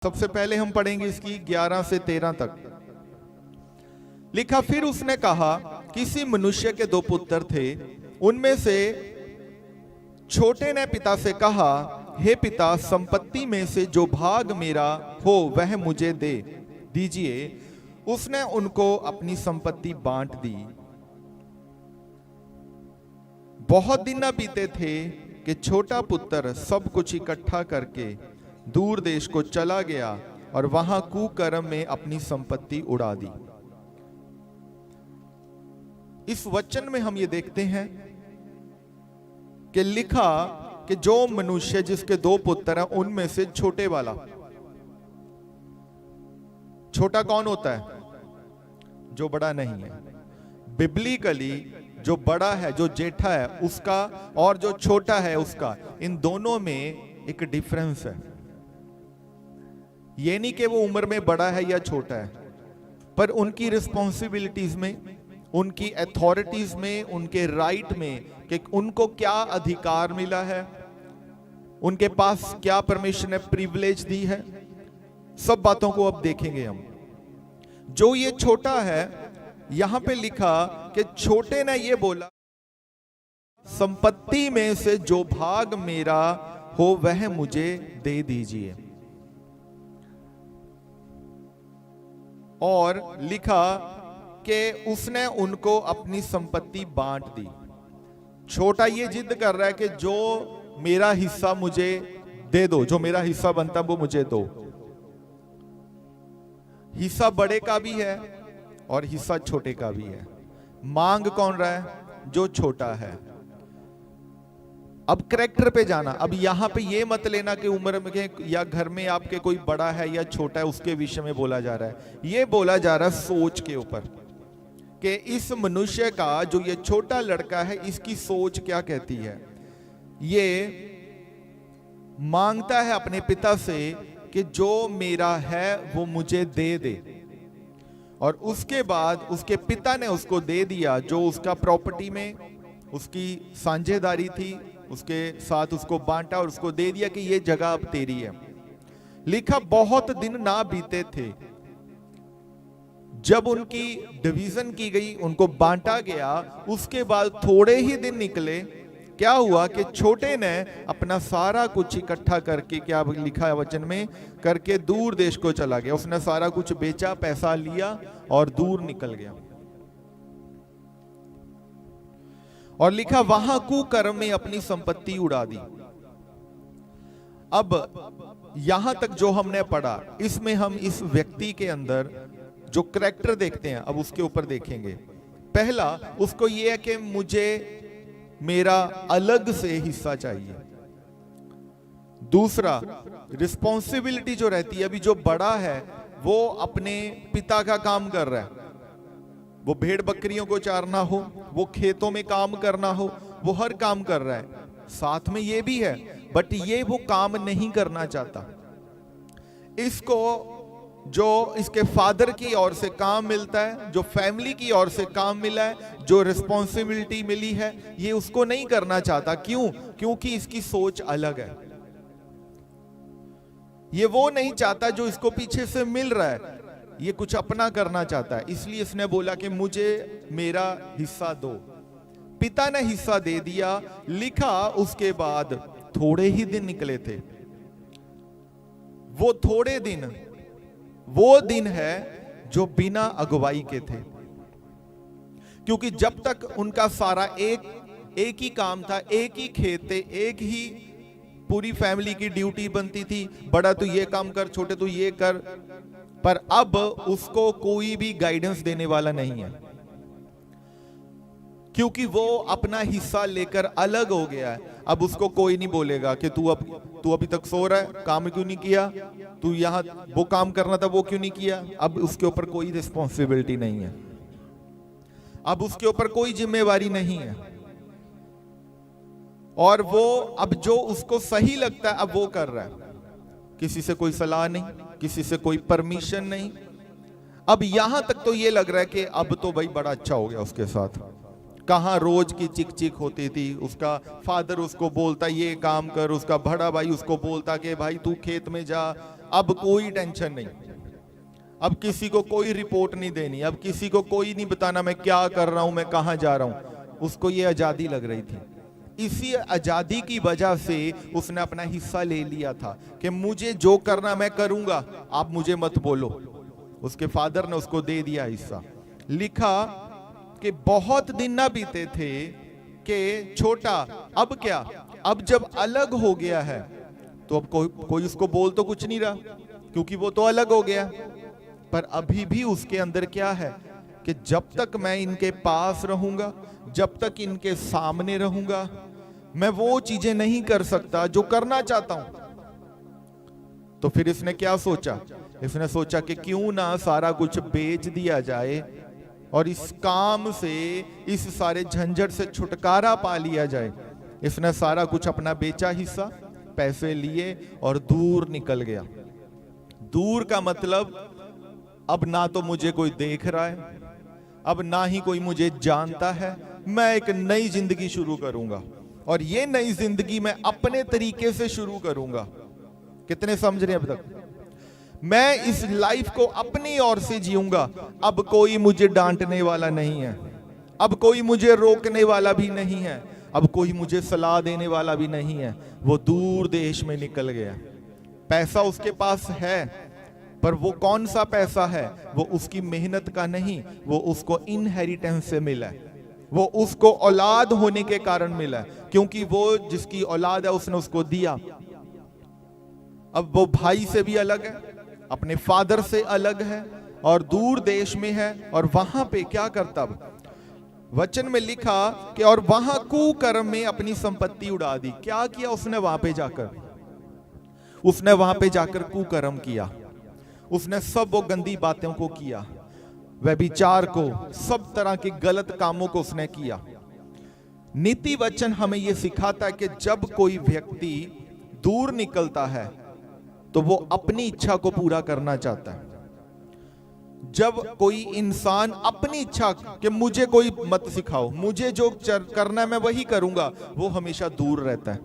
सबसे पहले हम पढ़ेंगे इसकी 11 से 13 तक। लिखा, फिर उसने कहा, किसी मनुष्य के दो पुत्र थे। उनमें से छोटे ने पिता से कहा, हे पिता, संपत्ति में से जो भाग मेरा हो वह मुझे दे दीजिए। उसने उनको अपनी संपत्ति बांट दी। बहुत दिन न बीते थे कि छोटा पुत्र सब कुछ इकट्ठा करके दूर देश को चला गया और वहां कुकर्म में अपनी संपत्ति उड़ा दी। इस वचन में हम ये देखते हैं कि लिखा कि जो मनुष्य जिसके दो पुत्र हैं, उनमें से छोटे वाला, छोटा कौन होता है? जो बड़ा नहीं है। बिब्लिकली जो बड़ा है, जो जेठा है उसका, और जो छोटा है उसका, इन दोनों में एक डिफरेंस है। ये नहीं कि वो उम्र में बड़ा है या छोटा है, पर उनकी रिस्पॉन्सिबिलिटीज में, उनकी अथॉरिटीज में, उनके राइट में, कि उनको क्या अधिकार मिला है, उनके पास क्या परमिशन है, प्रिविलेज दी है, सब बातों को अब देखेंगे हम। जो ये छोटा है, यहां पे लिखा कि छोटे ने ये बोला, संपत्ति में से जो भाग मेरा हो वह मुझे दे दीजिए। और लिखा कि उसने उनको अपनी संपत्ति बांट दी। छोटा ये जिद कर रहा है कि जो मेरा हिस्सा मुझे दे दो, जो मेरा हिस्सा बनता वो मुझे दो। हिस्सा बड़े का भी है और हिस्सा छोटे का भी है। मांग कौन रहा है? जो छोटा है। अब कैरेक्टर पे जाना। अब यहां पे ये मत लेना कि उम्र में या घर में आपके कोई बड़ा है या छोटा है उसके विषय में बोला जा रहा है। ये बोला जा रहा है सोच के ऊपर, कि इस मनुष्य का, जो ये छोटा लड़का है, इसकी सोच क्या कहती है। ये मांगता है अपने पिता से कि जो मेरा है वो मुझे दे दे, और उसके बाद उसके पिता ने उसको दे दिया जो उसका प्रॉपर्टी में उसकी साझेदारी थी, उसके साथ उसको बांटा और उसको दे दिया कि ये जगह अब तेरी है। लिखा, बहुत दिन ना बीते थे जब उनकी डिवीजन की गई, उनको बांटा गया। उसके बाद थोड़े ही दिन निकले, क्या हुआ कि छोटे ने अपना सारा कुछ इकट्ठा करके, क्या लिखा है वचन में, करके दूर देश को चला गया। उसने सारा कुछ बेचा, पैसा लिया और दूर निकल गया। और लिखा, वहां कुकर्म में अपनी संपत्ति उड़ा दी। अब यहां तक जो हमने पढ़ा, इसमें हम इस व्यक्ति के अंदर जो कैरेक्टर देखते हैं, अब उसके ऊपर देखेंगे। पहला, उसको यह है कि मुझे मेरा अलग से हिस्सा चाहिए। दूसरा, रिस्पॉन्सिबिलिटी जो रहती है, अभी जो बड़ा है वो अपने पिता का काम कर रहा है, वो भेड़ बकरियों को चारना हो, वो खेतों में काम करना हो, वो हर काम कर रहा है। साथ में ये भी है, बट ये वो काम नहीं करना चाहता। इसको जो इसके फादर की ओर से काम मिलता है, जो फैमिली की ओर से काम मिला है, जो रिस्पॉन्सिबिलिटी मिली है, ये उसको नहीं करना चाहता। क्यों? क्योंकि इसकी सोच अलग है। ये वो नहीं चाहता जो इसको पीछे से मिल रहा है, ये कुछ अपना करना चाहता है। इसलिए इसने बोला कि मुझे मेरा हिस्सा दो। पिता ने हिस्सा दे दिया। लिखा, उसके बाद थोड़े ही दिन निकले थे। वो थोड़े दिन वो दिन है जो बिना अगुवाई के थे, क्योंकि जब तक उनका सारा एक ही काम था, एक ही खेत थे, एक ही पूरी फैमिली की ड्यूटी बनती थी। बड़ा तो ये काम कर, छोटे तो ये कर। पर अब उसको कोई भी गाइडेंस देने वाला नहीं है, क्योंकि वो अपना हिस्सा लेकर अलग हो गया है। अब उसको कोई नहीं बोलेगा कि तू अभी तक सो रहा है, काम क्यों नहीं किया, तू यहां वो काम करना था वो क्यों नहीं किया। अब उसके ऊपर कोई रिस्पॉन्सिबिलिटी नहीं है, अब उसके ऊपर कोई जिम्मेवारी नहीं है। और वो अब जो उसको सही लगता है अब वो कर रहा है। किसी से कोई सलाह नहीं, किसी से कोई परमिशन नहीं। अब यहां तक तो ये लग रहा है कि अब तो भाई बड़ा अच्छा हो गया उसके साथ। कहाँ रोज की चिक चिक होती थी। उसका फादर उसको बोलता ये काम कर, उसका बड़ा भाई उसको बोलता कि भाई तू खेत में जा, अब कोई टेंशन नहीं, अब किसी को कोई रिपोर्ट नहीं देनी, अब किसी को कोई नहीं बताना मैं क्या कर रहा हूं, मैं कहां जा रहा हूं। उसको ये आजादी लग रही थी। इसी आजादी की वजह से उसने अपना हिस्सा ले लिया था कि मुझे जो करना मैं करूंगा, आप मुझे मत बोलो। उसके फादर ने उसको दे दिया हिस्सा। लिखा कि बहुत दिन ना बीते थे कि छोटा अब क्या, अब जब अलग हो गया है तो अब कोई उसको बोल तो कुछ नहीं रहा, क्योंकि वो तो अलग हो गया। पर अभी भी उसके अंदर क्या है कि जब तक मैं इनके पास रहूंगा, जब तक इनके सामने रहूंगा, मैं वो चीजें नहीं कर सकता जो करना चाहता हूं। तो फिर इसने क्या सोचा? इसने सोचा कि क्यों ना सारा कुछ बेच दिया जाए और इस काम से, इस सारे झंझट से छुटकारा पा लिया जाए। इसने सारा कुछ अपना बेचा हिस्सा, पैसे लिए और दूर निकल गया। दूर का मतलब अब ना तो मुझे कोई देख रहा है, अब ना ही कोई मुझे जानता है। मैं एक नई जिंदगी शुरू करूंगा और ये नई जिंदगी मैं अपने तरीके से शुरू करूंगा। कितने समझ रहे हैं अब तक? मैं इस लाइफ को अपनी ओर से जीऊंगा। अब कोई मुझे डांटने वाला नहीं है, अब कोई मुझे रोकने वाला भी नहीं है, अब कोई मुझे सलाह देने वाला भी नहीं है। वो दूर देश में निकल गया। पैसा उसके पास है, पर वो कौन सा पैसा है? वो उसकी मेहनत का नहीं, वो उसको इनहेरिटेंस से मिला है, वो उसको औलाद होने के कारण मिला है, क्योंकि वो जिसकी औलाद है उसने उसको दिया। अब वो भाई से भी अलग है, अपने फादर से अलग है और दूर देश में है। और वहां पे क्या करता? वचन में लिखा कि और वहां कुकर्म में अपनी संपत्ति उड़ा दी। क्या किया उसने वहां पे जाकर? उसने वहां पे जाकर कुकर्म किया। उसने सब वो गंदी बातों को किया, व्यभिचार को, सब तरह के गलत कामों को उसने किया। नीति वचन हमें यह सिखाता है कि जब कोई व्यक्ति दूर निकलता है तो वो अपनी इच्छा को पूरा करना चाहता है। जब कोई इंसान अपनी इच्छा कि मुझे कोई मत सिखाओ, मुझे जो करना है मैं वही करूंगा, वो हमेशा दूर रहता है।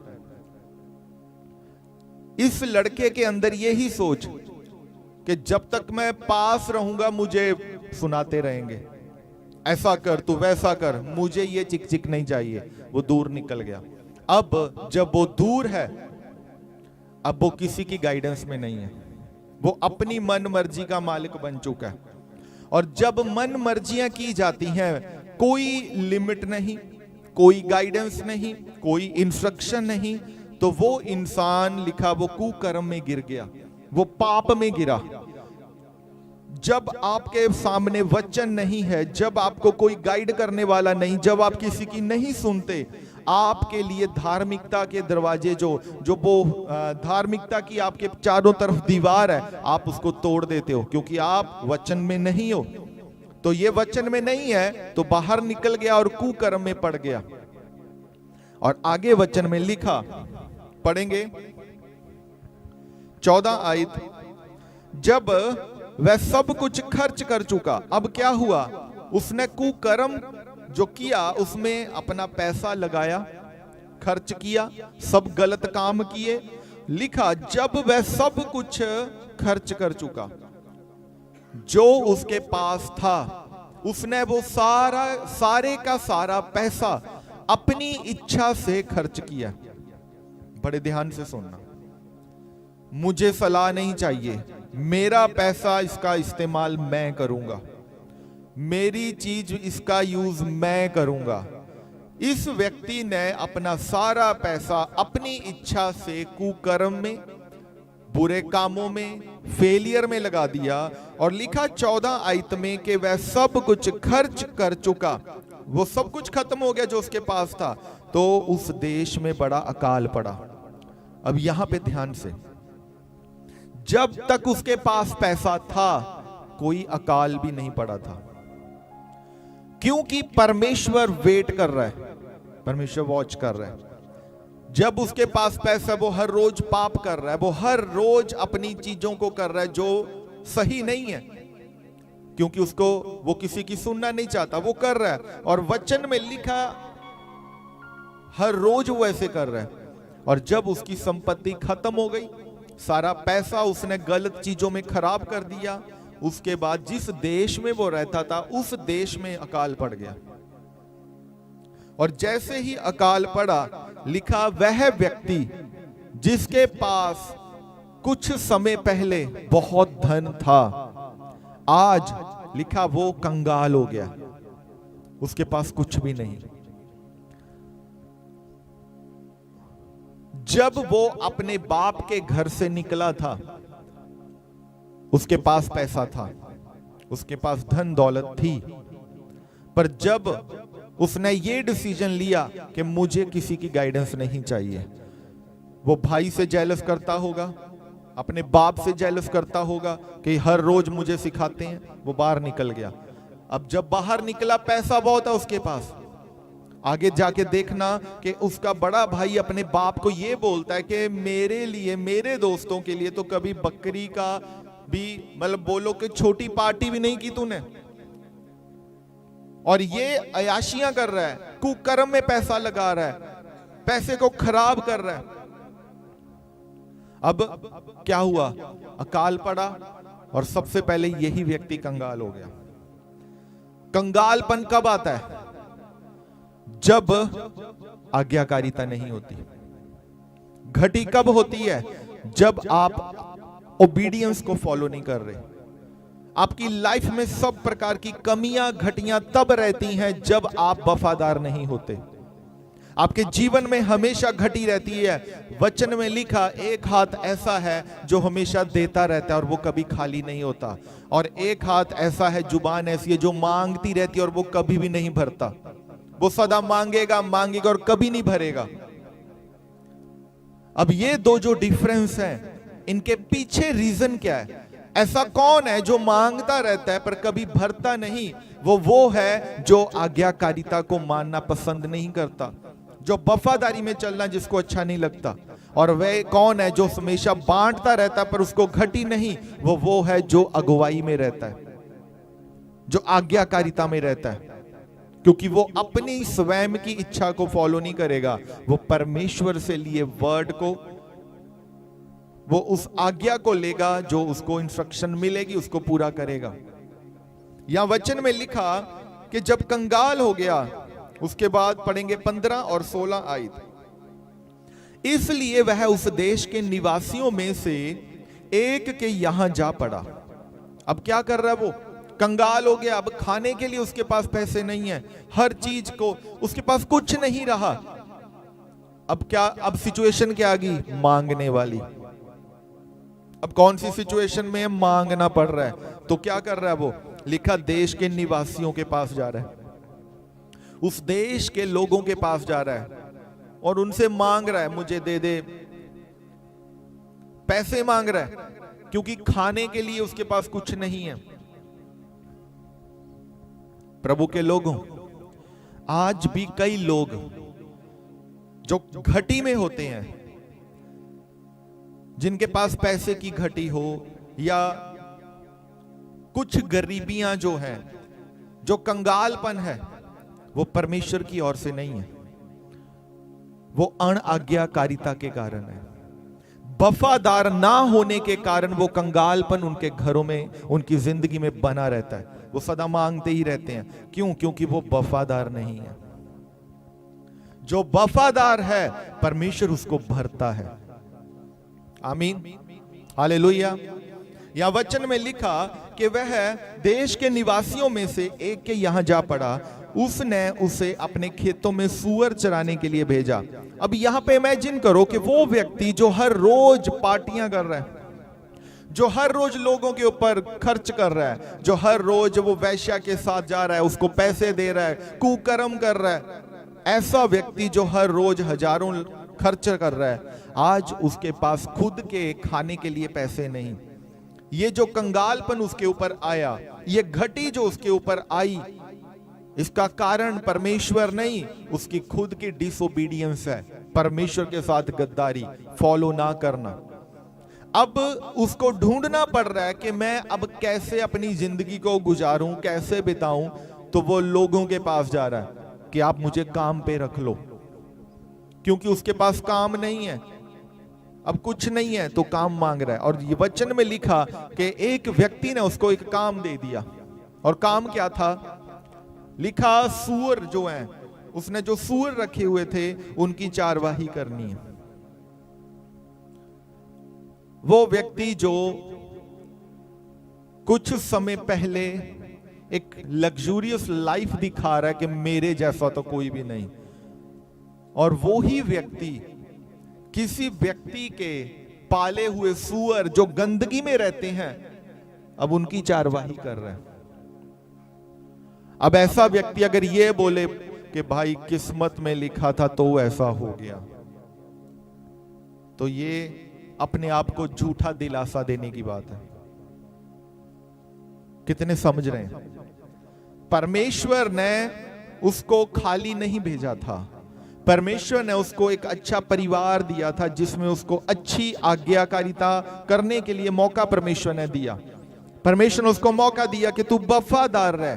इस लड़के के अंदर यही सोच कि जब तक मैं पास रहूंगा मुझे सुनाते रहेंगे, ऐसा कर तू वैसा कर, मुझे ये चिक चिक नहीं चाहिए। वो दूर निकल गया। अब जब वो दूर है, अब वो किसी की गाइडेंस में नहीं है, वो अपनी मन मर्जी का मालिक बन चुका है। और जब मन मर्जियां की जाती हैं, कोई लिमिट नहीं, कोई गाइडेंस नहीं, कोई इंस्ट्रक्शन नहीं, तो वो इंसान लिखा वो कुकर्म में गिर गया, वो पाप में गिरा। जब आपके सामने वचन नहीं है, जब आपको कोई गाइड करने वाला नहीं, जब आप किसी की नहीं सुनते, आपके लिए धार्मिकता के दरवाजे जो वो धार्मिकता की आपके चारों तरफ दीवार है, आप उसको तोड़ देते हो, क्योंकि आप वचन में नहीं हो। तो ये वचन में नहीं है तो बाहर निकल गया और कुकर्म में पड़ गया। और आगे वचन में लिखा, पढ़ेंगे 14 आयत, जब वह सब कुछ खर्च कर चुका, अब क्या हुआ? उसने कुकर्म जो किया उसमें अपना पैसा लगाया, खर्च किया, सब गलत काम किए। लिखा जब वह सब कुछ खर्च कर चुका जो उसके पास था, उसने वो सारे का सारा पैसा अपनी इच्छा से खर्च किया। बड़े ध्यान से सुनना, मुझे सलाह नहीं चाहिए, मेरा पैसा इसका इस्तेमाल मैं करूंगा, मेरी चीज इसका यूज मैं करूंगा। इस व्यक्ति ने अपना सारा पैसा अपनी इच्छा से कुकर्म में, बुरे कामों में, फेलियर में लगा दिया। और लिखा 14 आयत में कि वह सब कुछ खर्च कर चुका, वो सब कुछ खत्म हो गया जो उसके पास था। तो उस देश में बड़ा अकाल पड़ा। अब यहां पे ध्यान से, जब तक उसके पास पैसा था कोई अकाल भी नहीं पड़ा था, क्योंकि परमेश्वर वेट कर रहा है, परमेश्वर वॉच कर रहा है। जब उसके पास पैसा, वो हर रोज पाप कर रहा है, वो हर रोज अपनी चीजों को कर रहा है जो सही नहीं है, क्योंकि उसको वो किसी की सुनना नहीं चाहता, वो कर रहा है। और वचन में लिखा हर रोज वो ऐसे कर रहा है। और जब उसकी संपत्ति खत्म हो गई, सारा पैसा उसने गलत चीजों में खराब कर दिया। उसके बाद जिस देश में वो रहता था उस देश में अकाल पड़ गया, और जैसे ही अकाल पड़ा, लिखा वह व्यक्ति जिसके पास कुछ समय पहले बहुत धन था, आज लिखा वो कंगाल हो गया, उसके पास कुछ भी नहीं। जब वो अपने बाप के घर से निकला था, उसके पास पैसा था, उसके पास धन दौलत थी, पर जब उसने ये डिसीजन लिया कि मुझे किसी की गाइडेंस नहीं चाहिए, वो भाई से जेलस करता होगा, अपने बाप से जेलस करता होगा कि हर रोज मुझे सिखाते हैं, वो बाहर निकल गया। अब जब बाहर निकला, पैसा बहुत है उसके पास, आगे जाके देखना कि उसका बड़ा भाई अपने बाप को ये बोलता है कि मेरे लिए, मेरे दोस्तों के लिए तो कभी बकरी का भी, मतलब बोलो कि छोटी पार्टी भी नहीं की तूने, और ये अयाशियां कर रहा है, कुकर्म में पैसा लगा रहा है, पैसे को खराब कर रहा है। अब क्या हुआ? अकाल पड़ा और सबसे पहले यही व्यक्ति कंगाल हो गया। कंगालपन कब आता है? जब आज्ञाकारिता नहीं होती। घटी कब होती है? जब आप ओबीडियंस को फॉलो नहीं कर रहे। आपकी लाइफ में सब प्रकार की कमियां घटियां तब रहती हैं जब आप वफादार नहीं होते। आपके जीवन में हमेशा घटी रहती है। वचन में लिखा, एक हाथ ऐसा है जो हमेशा देता रहता है और वो कभी खाली नहीं होता, और एक हाथ ऐसा है, जुबान ऐसी है जो मांगती रहती है और वो कभी भी नहीं भरता। वो सदा मांगेगा मांगेगा और कभी नहीं भरेगा। अब ये दो जो डिफरेंस है, इनके पीछे रीजन क्या है? ऐसा कौन है जो मांगता रहता है पर कभी भरता नहीं? वो है जो आज्ञाकारिता को मानना पसंद नहीं करता, जो वफादारी में चलना जिसको अच्छा नहीं लगता। और वह कौन है जो हमेशा बांटता रहता है पर उसको घटी नहीं? वो है जो अगुवाई में रहता है, जो आज्ञाकारिता में रहता है, क्योंकि वो अपनी स्वयं की इच्छा को फॉलो नहीं करेगा, वो परमेश्वर से लिए वर्ड को, वो उस आज्ञा को लेगा, जो उसको इंस्ट्रक्शन मिलेगी उसको पूरा करेगा। यहां वचन में लिखा कि जब कंगाल हो गया, उसके बाद पढ़ेंगे 15 और 16 आयत। इसलिए वह उस देश के निवासियों में से एक के यहां जा पड़ा। अब क्या कर रहा है? वो कंगाल हो गया। अब खाने के लिए उसके पास पैसे नहीं है, हर चीज को उसके पास कुछ नहीं रहा। अब क्या? अब सिचुएशन क्या आ गई? मांगने वाली। अब कौन सी सिचुएशन में मांगना पड़ रहा है? तो क्या कर रहा है वो? लिखा, देश के निवासियों के पास जा रहा है, उस देश के लोगों के पास जा रहा है और उनसे मांग रहा है, मुझे दे दे। पैसे मांग रहा है क्योंकि खाने के लिए उसके पास कुछ नहीं है। प्रभु के लोगों, आज भी कई लोग जो घटी में होते हैं, जिनके पास पैसे की घटी हो या कुछ गरीबियां जो हैं, जो कंगालपन है, वो परमेश्वर की ओर से नहीं है, वो अनआज्ञाकारिता के कारण है। वफादार ना होने के कारण वो कंगालपन उनके घरों में, उनकी जिंदगी में बना रहता है। वो सदा मांगते ही रहते हैं। क्यों? क्योंकि वो वफादार नहीं है। जो वफादार है, परमेश्वर उसको भरता है। आमीन, हालेलुया। या वचन में लिखा कि वह देश के निवासियों में से एक के यहां जा पड़ा, उसने उसे अपने खेतों में सूअर चराने के लिए भेजा। अब यहां पे इमेजिन करो कि वो व्यक्ति जो हर रोज पार्टियां कर रहा है, जो हर रोज लोगों के ऊपर खर्च कर रहा है, जो हर रोज वो वैश्या के साथ जा रहा है, उसको पैसे दे रहा है, कुकर्म कर रहा है, ऐसा व्यक्ति जो हर रोज हजारों खर्च कर रहा है, आज उसके पास खुद के खाने के लिए पैसे नहीं। ये जो कंगालपन उसके ऊपर आया, ये घटी जो उसके ऊपर आई, इसका कारण परमेश्वर नहीं, उसकी खुद की डिसोबीडियंस है, परमेश्वर के साथ गद्दारी, फॉलो ना करना। अब उसको ढूंढना पड़ रहा है कि मैं अब कैसे अपनी जिंदगी को गुजारूं, कैसे बिताऊं। तो वो लोगों के पास जा रहा है कि आप मुझे काम पे रख लो, क्योंकि उसके पास काम नहीं है। अब कुछ नहीं है तो काम मांग रहा है। और ये वचन में लिखा कि एक व्यक्ति ने उसको एक काम दे दिया, और काम क्या था? लिखा सूअर जो है, उसने जो सूअर रखे हुए थे उनकी चारवाही करनी है। वो व्यक्ति जो कुछ समय पहले एक लग्जूरियस लाइफ दिखा रहा है कि मेरे जैसा तो कोई भी नहीं, और वो ही व्यक्ति किसी व्यक्ति के पाले हुए सूअर जो गंदगी में रहते हैं, अब उनकी चारवाही कर रहा है। अब ऐसा व्यक्ति अगर ये बोले कि भाई किस्मत में लिखा था तो ऐसा हो गया, तो ये अपने आप को झूठा दिलासा देने की बात है। कितने समझ रहे हैं? परमेश्वर ने उसको खाली नहीं भेजा था। परमेश्वर ने उसको एक अच्छा परिवार दिया था जिसमें उसको अच्छी आज्ञाकारिता करने के लिए मौका परमेश्वर ने दिया। परमेश्वर ने उसको मौका दिया कि तू वफादार रह,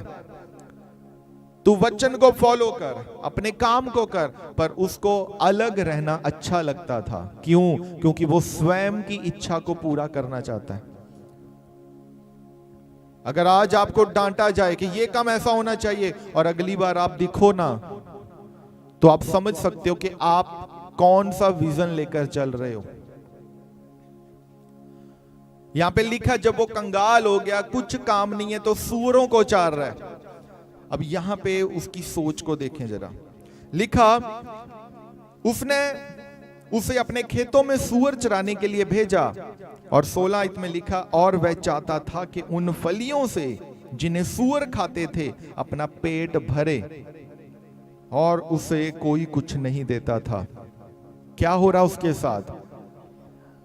तू वचन को फॉलो कर, अपने काम को कर। पर उसको अलग रहना अच्छा लगता था। क्यों? क्योंकि वो स्वयं की इच्छा को पूरा करना चाहता है। अगर आज आपको डांटा जाए कि ये काम ऐसा होना चाहिए, और अगली बार आप दिखो ना, तो आप समझ सकते हो कि आप कौन सा विजन लेकर चल रहे हो। यहां पे लिखा जब वो कंगाल हो गया, कुछ काम नहीं है तो सूअरों को चार रहा है। अब यहां पे उसकी सोच को देखें जरा। लिखा उसने उसे अपने खेतों में सूअर चराने के लिए भेजा, और 16 में लिखा और वह चाहता था कि उन फलियों से जिन्हें सूअर खाते थे अपना पेट भरे, और उसे कोई कुछ नहीं देता था। क्या हो रहा उसके साथ?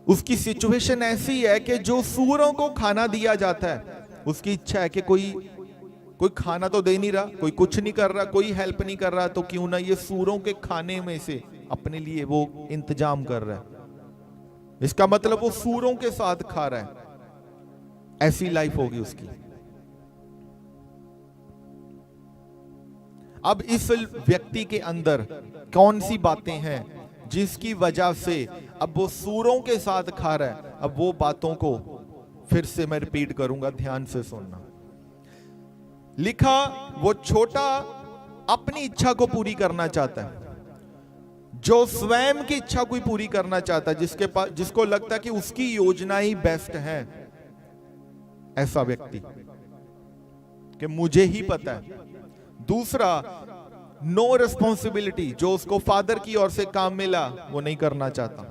उसकी सिचुएशन ऐसी है कि जो सूअरों को खाना दिया जाता है, उसकी इच्छा है कि कोई खाना तो दे नहीं रहा, कोई कुछ नहीं कर रहा, कोई हेल्प नहीं कर रहा, तो क्यों ना ये सूअरों के खाने में से अपने लिए वो इंतजाम कर रहा है। इसका मतलब वो सूअरों के साथ खा रहा है। ऐसी लाइफ होगी उसकी। अब इस व्यक्ति के अंदर कौन सी बातें हैं जिसकी वजह से अब वो सूअरों के साथ खा रहा है? अब वो बातों को फिर से मैं रिपीट करूंगा, ध्यान से सुनना। लिखा वो छोटा अपनी इच्छा को पूरी करना चाहता है, जो स्वयं की इच्छा को पूरी करना चाहता है, जिसको लगता है कि उसकी योजना ही बेस्ट है। ऐसा व्यक्ति कि मुझे ही पता है। दूसरा, नो रिस्पॉन्सिबिलिटी, जो उसको फादर की ओर से काम मिला वो नहीं करना चाहता।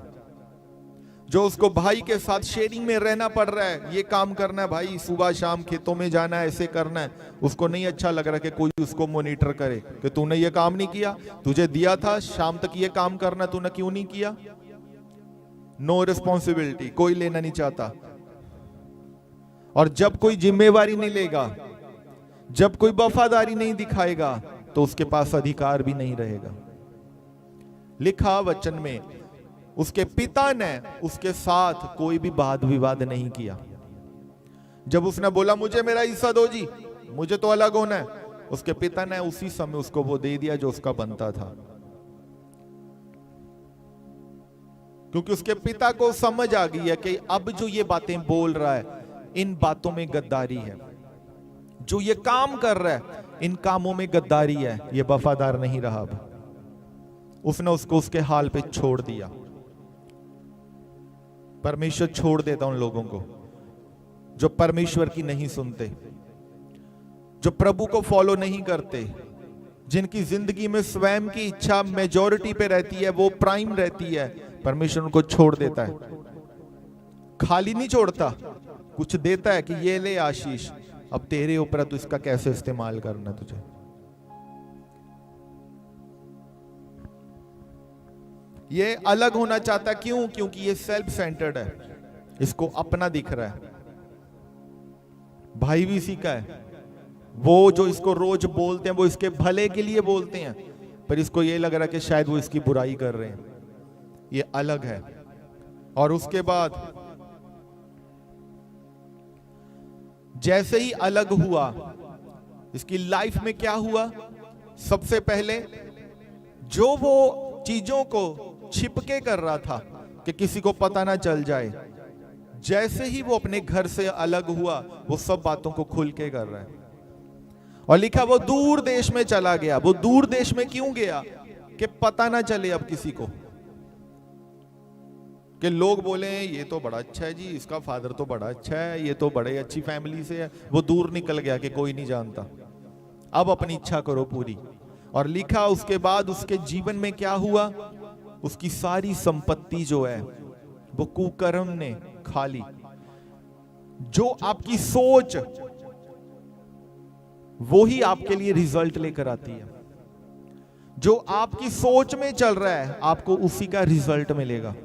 जो उसको भाई के साथ शेयरिंग में रहना पड़ रहा है, ये काम करना है भाई, सुबह शाम खेतों में जाना है, ऐसे करना है, उसको नहीं अच्छा लग रहा कि कोई उसको मॉनिटर करे कि तूने ये काम नहीं किया, तुझे दिया था शाम तक ये काम करना, तूने क्यों नहीं किया। नो रिस्पॉन्सिबिलिटी, कोई लेना नहीं चाहता। और जब कोई जिम्मेवारी नहीं लेगा, जब कोई वफादारी नहीं दिखाएगा, तो उसके पास अधिकार भी नहीं रहेगा। लिखा वचन में उसके पिता ने उसके साथ कोई भी वाद विवाद नहीं किया। जब उसने बोला मुझे मेरा हिस्सा दो जी, मुझे तो अलग होना है, उसके पिता ने उसी समय उसको वो दे दिया जो उसका बनता था। क्योंकि उसके पिता को समझ आ गई है कि अब जो ये बातें बोल रहा है, इन बातों में गद्दारी है। जो ये काम कर रहा है, इन कामों में गद्दारी है, ये वफादार नहीं रहा। अब उसने उसको उसके हाल पे छोड़ दिया। परमेश्वर छोड़ देता उन लोगों को जो परमेश्वर की नहीं सुनते, जो प्रभु को फॉलो नहीं करते, जिनकी जिंदगी में स्वयं की इच्छा मेजॉरिटी पे रहती है, वो प्राइम रहती है। परमेश्वर उनको छोड़ देता है। खाली नहीं छोड़ता, कुछ देता है कि ये ले आशीष, अब तेरे ऊपर है, तू इसका कैसे इस्तेमाल करना तुझे। ये अलग होना चाहता है। क्यों? क्योंकि ये सेल्फ सेंटर्ड है, इसको अपना दिख रहा है। भाई भी इसी का है। वो जो इसको रोज बोलते हैं वो इसके भले के लिए बोलते हैं, पर इसको ये लग रहा है कि शायद वो इसकी बुराई कर रहे हैं। ये अलग है। और उसके बाद जैसे ही अलग हुआ, इसकी लाइफ में क्या हुआ? सबसे पहले जो वो चीजों को छिपके कर रहा था, कि किसी को पता ना चल जाए। जैसे ही वो अपने घर से अलग हुआ, वो सब बातों को खुल के कर रहा है। और लिखा वो दूर देश में चला गया। वो दूर देश में क्यों गया? कि पता ना चले अब किसी को, कि लोग बोले ये तो बड़ा अच्छा है जी, इसका फादर तो बड़ा अच्छा है, ये तो बड़े अच्छी फैमिली से है। वो दूर निकल गया कि कोई नहीं जानता, अब अपनी इच्छा करो पूरी। और लिखा उसके बाद उसके जीवन में क्या हुआ? उसकी सारी संपत्ति जो है वो कुकर्म ने खा ली। जो आपकी सोच, वो ही आपके लिए रिजल्ट लेकर आती है। जो आपकी सोच में चल रहा है, आपको उसी का रिजल्ट मिलेगा।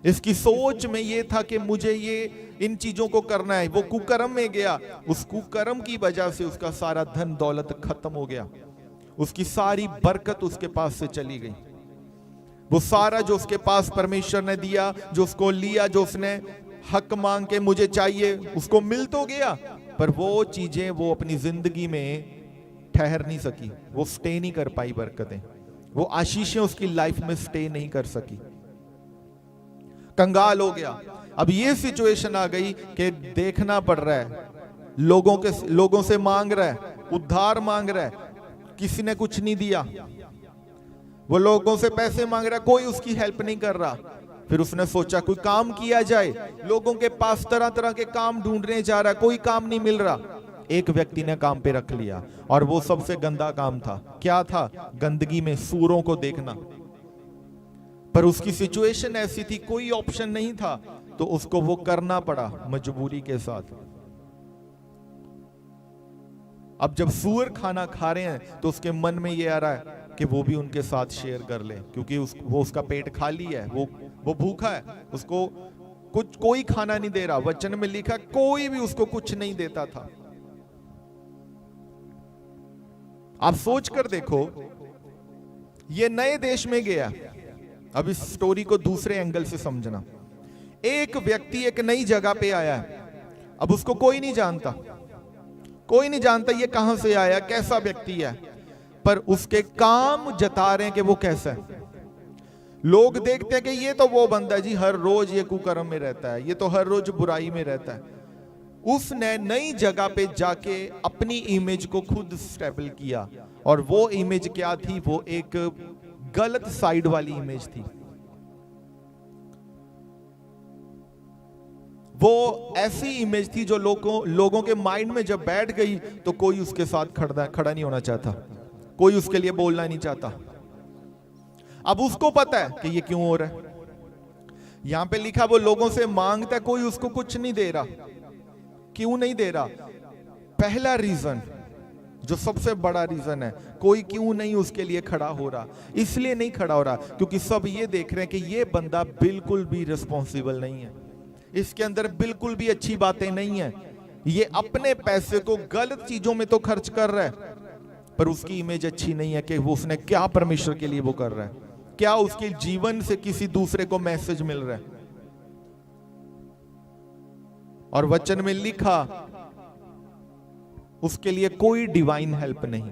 इसकी सोच में ये था कि मुझे ये इन चीजों को करना है, वो कुकर्म में गया। उस कुकर्म की वजह से उसका सारा धन दौलत खत्म हो गया, उसकी सारी बरकत उसके पास से चली गई। वो सारा जो उसके पास परमेश्वर ने दिया, जो उसको लिया, जो उसने हक मांग के मुझे चाहिए, उसको मिल तो गया, पर वो चीजें वो अपनी जिंदगी में ठहर नहीं सकी, वो स्टे नहीं कर पाई बरकतें, वो आशीषें उसकी लाइफ में स्टे नहीं कर सकी। कंगाल हो गया। अब ये सिचुएशन आ गई कि देखना पड़ रहा है, लोगों से मांग रहा है, उद्धार मांग रहा है, किसी ने कुछ नहीं दिया। वो लोगों से पैसे मांग रहा है, कोई उसकी हेल्प नहीं कर रहा। फिर उसने सोचा कोई काम किया जाए। लोगों के पास तरह तरह के काम ढूंढने जा रहा है, कोई काम नहीं मिल रहा। एक व्यक्ति ने काम पे रख लिया, और वो सबसे गंदा काम था। क्या था? गंदगी में सूरों को देखना। पर उसकी सिचुएशन ऐसी थी, कोई ऑप्शन नहीं था, तो उसको वो करना पड़ा मजबूरी के साथ। अब जब सूअर खाना खा रहे हैं, तो उसके मन में ये आ रहा है कि वो भी उनके साथ शेयर कर ले, क्योंकि वो उसका पेट खाली है, वो भूखा है, उसको कुछ कोई खाना नहीं दे रहा। वचन में लिखा कोई भी उसको कुछ नहीं देता था। आप सोच कर देखो, ये नए देश में गया। अब इस स्टोरी को दूसरे एंगल से समझना। एक व्यक्ति एक नई जगह पे आया है, अब उसको कोई नहीं जानता, कोई नहीं जानता ये कहां से आया, कैसा व्यक्ति है, पर उसके काम जता रहे हैं कि वो कैसा है। लोग देखते हैं कि ये तो वो बंदा जी, हर रोज ये कुकर्म में रहता है, ये तो हर रोज बुराई में रहता है। उसने नई जगह पे जाके अपनी इमेज को खुद स्टेबल किया, और वो इमेज क्या थी? वो एक गलत साइड वाली इमेज थी। वो ऐसी इमेज थी जो लोगों के माइंड में जब बैठ गई, तो कोई उसके साथ खड़ा नहीं होना चाहता, कोई उसके लिए बोलना नहीं चाहता। अब उसको पता है कि ये क्यों हो रहा है। यहां पे लिखा वो लोगों से मांगता है, कोई उसको कुछ नहीं दे रहा। क्यों नहीं दे रहा? पहला रीजन, जो सबसे बड़ा रीजन है, कोई क्यों नहीं उसके लिए खड़ा हो रहा? इसलिए नहीं खड़ा हो रहा क्योंकि सब ये देख रहे हैं कि ये बंदा बिल्कुल भी रिस्पॉन्सिबल नहीं है, इसके अंदर बिल्कुल भी अच्छी बातें नहीं है, ये अपने पैसे को गलत चीजों में तो खर्च कर रहा है, पर उसकी इमेज अच्छी नहीं है कि वो उसने क्या परमेश्वर के लिए वो कर रहा है, क्या उसके जीवन से किसी दूसरे को मैसेज मिल रहा है। और वचन में लिखा उसके लिए कोई डिवाइन हेल्प नहीं।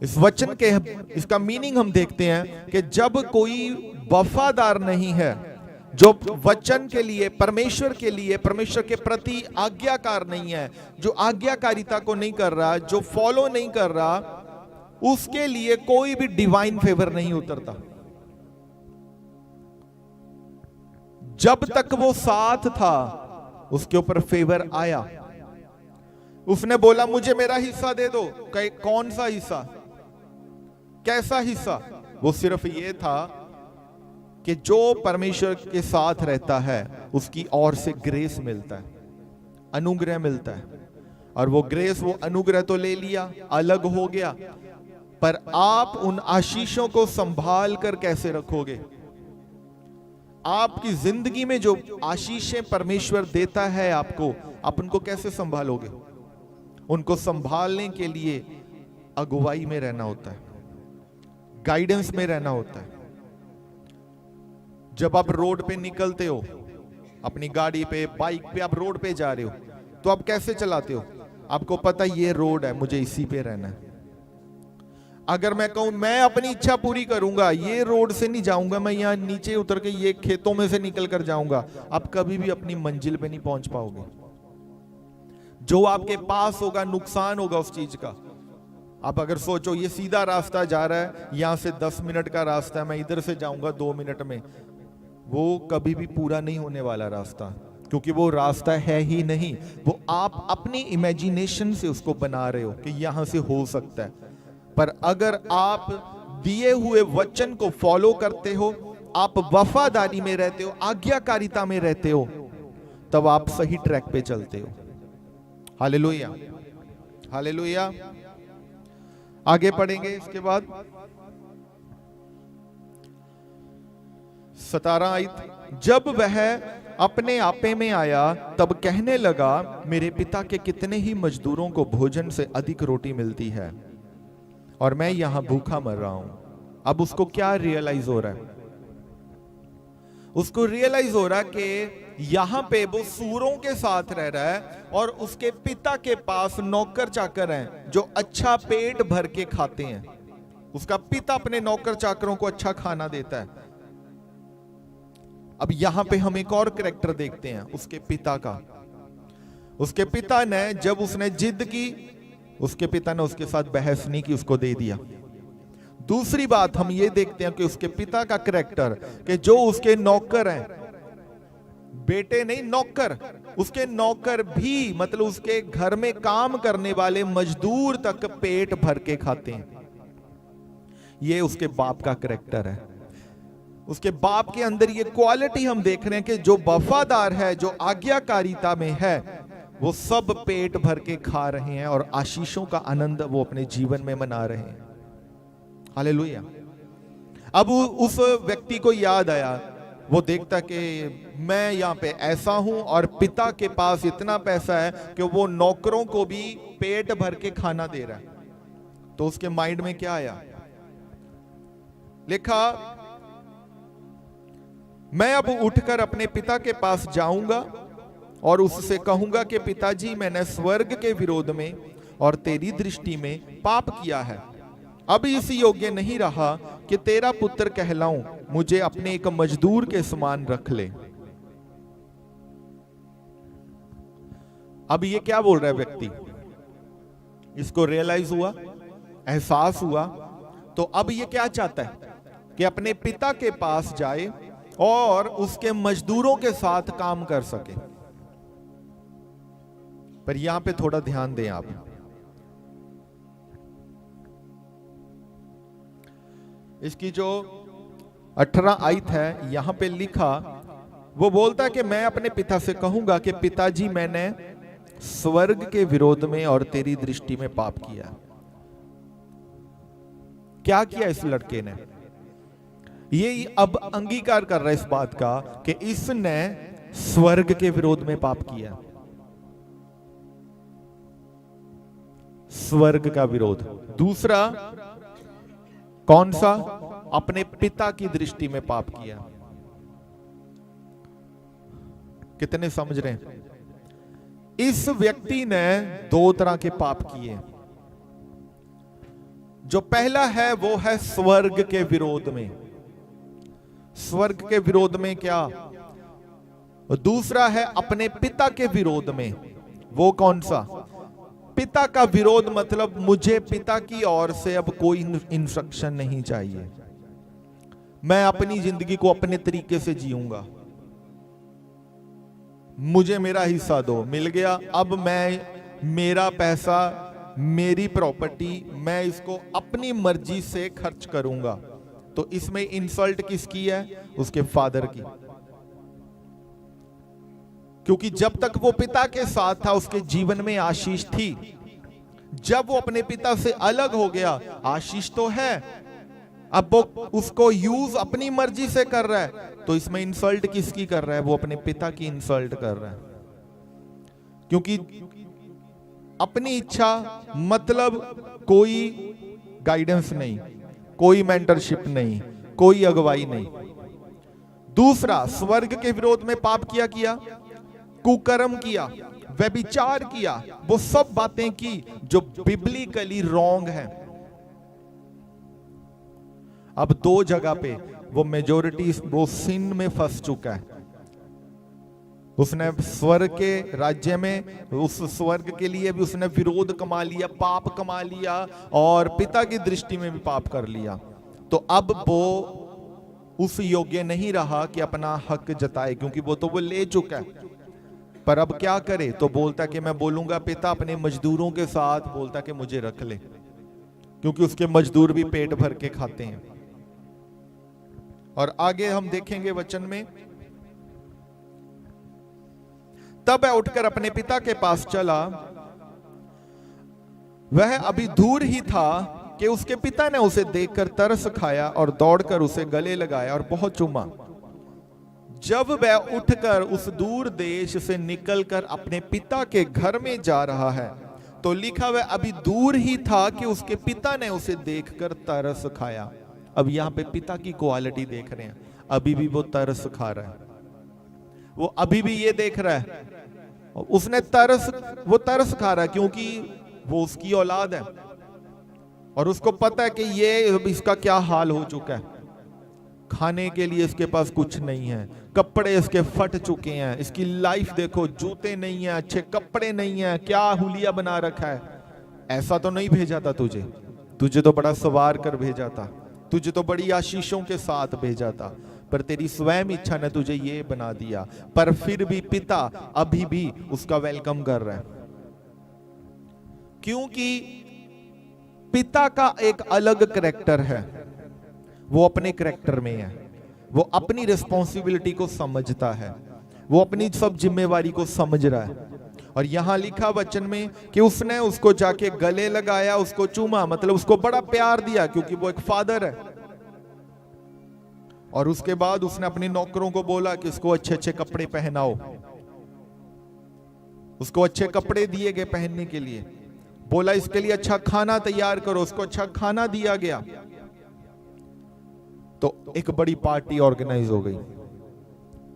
इस वचन के इसका मीनिंग हम देखते हैं कि जब कोई वफादार नहीं है, जो वचन के लिए, परमेश्वर के लिए, परमेश्वर के प्रति आज्ञाकार नहीं है, जो आज्ञाकारिता को नहीं कर रहा, जो फॉलो नहीं कर रहा, उसके लिए कोई भी डिवाइन फेवर नहीं उतरता। जब तक वो साथ था, उसके ऊपर फेवर आया। उसने बोला मुझे मेरा हिस्सा दे दो। कौन सा हिस्सा? कैसा हिस्सा? वो सिर्फ ये था कि जो परमेश्वर के साथ रहता है उसकी ओर से ग्रेस मिलता है, अनुग्रह मिलता है। और वो ग्रेस, वो अनुग्रह तो ले लिया, अलग हो गया, पर आप उन आशीषों को संभाल कर कैसे रखोगे? आपकी जिंदगी में जो आशीषें परमेश्वर देता है आपको, आप उनको कैसे संभालोगे? उनको संभालने के लिए अगुवाई में रहना होता है, गाइडेंस में रहना होता है। जब आप रोड पे निकलते हो, अपनी गाड़ी पे, बाइक पे, आप रोड पे जा रहे हो, तो आप कैसे चलाते हो? आपको पता ये रोड है, मुझे इसी पे रहना है। अगर मैं कहूं मैं अपनी इच्छा पूरी करूंगा, ये रोड से नहीं जाऊंगा, मैं यहां नीचे उतर के ये खेतों में से निकल कर जाऊंगा, आप कभी भी अपनी मंजिल पे नहीं पहुंच पाओगे। जो आपके पास होगा नुकसान होगा उस चीज का। आप अगर सोचो ये सीधा रास्ता जा रहा है, यहां से 10 मिनट का रास्ता है, मैं इधर से जाऊंगा 2 मिनट में, वो कभी भी पूरा नहीं होने वाला रास्ता, क्योंकि वो रास्ता है ही नहीं। वो आप अपनी इमेजिनेशन से उसको बना रहे हो कि यहां से हो सकता है। पर अगर आप दिए हुए वचन को फॉलो करते हो, आप वफादारी में रहते हो, आज्ञाकारिता में रहते हो, तब आप सही ट्रैक पे चलते हो। Hallelujah, hallelujah. आगे पढ़ेंगे इसके बाद 17 आयत। जब वह अपने आपे में आया तब कहने लगा, मेरे पिता के कितने ही मजदूरों को भोजन से अधिक रोटी मिलती है और मैं यहां भूखा मर रहा हूं। अब उसको क्या रियलाइज हो रहा है? उसको रियलाइज हो रहा है कि यहां पे वो सूरों के साथ रह रहा है और उसके पिता के पास नौकर चाकर हैं जो अच्छा पेट भर के खाते हैं। उसका पिता अपने नौकर चाकरों को अच्छा खाना देता है। अब यहां पे हम एक और कैरेक्टर देखते हैं उसके पिता का। उसके पिता ने जब उसने जिद की, उसके पिता ने उसके साथ बहस नहीं की, उसको दे दिया। दूसरी बात हम ये देखते हैं कि उसके पिता का कैरेक्टर, कि जो उसके नौकर हैं, बेटे नहीं नौकर, उसके नौकर भी, मतलब उसके घर में काम करने वाले मजदूर तक पेट भर के खाते हैं। ये उसके बाप का कैरेक्टर है। उसके बाप के अंदर ये क्वालिटी हम देख रहे हैं कि जो वफादार है, जो आज्ञाकारिता में है, वो सब पेट भर के खा रहे हैं और आशीषों का आनंद वो अपने जीवन में मना रहे हैं। हालेलुया। अब उस व्यक्ति को याद आया, वो देखता कि मैं यहाँ पे ऐसा हूं और पिता के पास इतना पैसा है कि वो नौकरों को भी पेट भर के खाना दे रहा है। तो उसके माइंड में क्या आया? लिखा, मैं अब उठकर अपने पिता के पास जाऊंगा और उससे कहूंगा कि पिताजी, मैंने स्वर्ग के विरोध में और तेरी दृष्टि में पाप किया है। अब इस योग्य नहीं रहा कि तेरा पुत्र कहलाऊं, मुझे अपने एक मजदूर के समान रख ले। अब ये क्या बोल रहा है व्यक्ति? इसको रियलाइज हुआ, एहसास हुआ, तो अब ये क्या चाहता है कि अपने पिता के पास जाए और उसके मजदूरों के साथ काम कर सके। पर यहां पे थोड़ा ध्यान दें आप। इसकी जो 18 आयत है यहां पे लिखा, वो बोलता है कि मैं अपने पिता से कहूंगा कि पिताजी, मैंने स्वर्ग के विरोध में और तेरी दृष्टि में पाप किया। क्या किया इस लड़के ने? ये अब अंगीकार कर रहा है इस बात का कि इसने स्वर्ग के विरोध में पाप किया। स्वर्ग का विरोध। दूसरा कौन सा? अपने पिता की दृष्टि में पाप किया। कितने समझ रहे हैं? इस व्यक्ति ने 2 तरह के पाप किए। जो पहला है वो है स्वर्ग के विरोध में। स्वर्ग के विरोध में क्या? दूसरा है अपने पिता के विरोध में। वो कौन सा? पिता का विरोध मतलब मुझे पिता की ओर से अब कोई इंस्ट्रक्शन नहीं चाहिए, मैं अपनी जिंदगी को अपने तरीके से जीऊंगा, मुझे मेरा हिस्सा दो, मिल गया, अब मैं मेरा पैसा, मेरी प्रॉपर्टी, मैं इसको अपनी मर्जी से खर्च करूंगा। तो इसमें इंसल्ट किसकी है? उसके फादर की। क्योंकि जब तक वो पिता के साथ था उसके जीवन में आशीष थी। जब वो अपने पिता से अलग हो गया, आशीष तो है, अब वो उसको यूज अपनी मर्जी से कर रहा है। तो इसमें इंसल्ट किसकी कर रहा है? वो अपने पिता की इंसल्ट कर रहा है। क्योंकि अपनी इच्छा मतलब कोई गाइडेंस नहीं, कोई मेंटरशिप नहीं, कोई अगुवाई नहीं। दूसरा, स्वर्ग के विरोध में पाप किया, कुकर्म किया, व्यभिचार किया, वो सब बातें की जो बिब्लिकली रॉन्ग है। अब दो जगह पे वो मेजोरिटी वो सिन में फंस चुका है। उसने स्वर्ग के राज्य में, उस स्वर्ग के लिए भी उसने विरोध कमा लिया, पाप कमा लिया, और पिता की दृष्टि में भी पाप कर लिया। तो अब वो उस योग्य नहीं रहा कि अपना हक जताए, क्योंकि वो ले चुका है। पर अब क्या करे? तो बोलता कि मैं बोलूंगा पिता अपने मजदूरों के साथ, बोलता कि मुझे रख ले, क्योंकि उसके मजदूर भी पेट भर के खाते हैं। और आगे हम देखेंगे वचन में, तब वह उठकर अपने पिता के पास चला। वह अभी दूर ही था कि उसके पिता ने उसे देखकर तरस खाया और दौड़कर उसे गले लगाया और बहुत चूमा। जब वह उठकर उस दूर देश से निकलकर अपने पिता के घर में जा रहा है, तो लिखा वह अभी दूर ही था कि उसके पिता ने उसे देखकर तरस खाया। अब यहां पे पिता की क्वालिटी देख रहे हैं, अभी भी वो तरस खा रहा है, वो अभी भी ये देख रहा है, उसने वो तरस खा रहा है क्योंकि वो उसकी औलाद है और उसको पता है कि ये इसका क्या हाल हो चुका है। खाने के लिए इसके पास कुछ नहीं है, कपड़े इसके फट चुके हैं, इसकी लाइफ देखो, जूते नहीं है, अच्छे कपड़े नहीं है, क्या हुलिया बना रखा है। ऐसा तो नहीं भेजा था तुझे तो बड़ा सवार कर भेजा था, तुझे तो बड़ी आशीषों के साथ भेजा था, पर तेरी स्वयं इच्छा ने तुझे ये बना दिया। पर फिर भी पिता अभी भी उसका वेलकम कर रहा है, क्योंकि पिता का एक अलग कैरेक्टर है, वो अपने कैरेक्टर में है, वो अपनी रिस्पॉन्सिबिलिटी को समझता है, वो अपनी सब जिम्मेवारी को समझ रहा है। और यहां लिखा वचन में कि उसने उसको जाके गले लगाया, उसको चूमा, मतलब उसको बड़ा प्यार दिया, क्योंकि वो एक फादर है। और उसके बाद उसने अपने नौकरों को बोला कि इसको अच्छे अच्छे कपड़े पहनाओ, उसको अच्छे कपड़े दिए गए पहनने के लिए, बोला इसके लिए अच्छा खाना तैयार करो, उसको अच्छा खाना दिया गया। तो एक बड़ी पार्टी ऑर्गेनाइज हो गई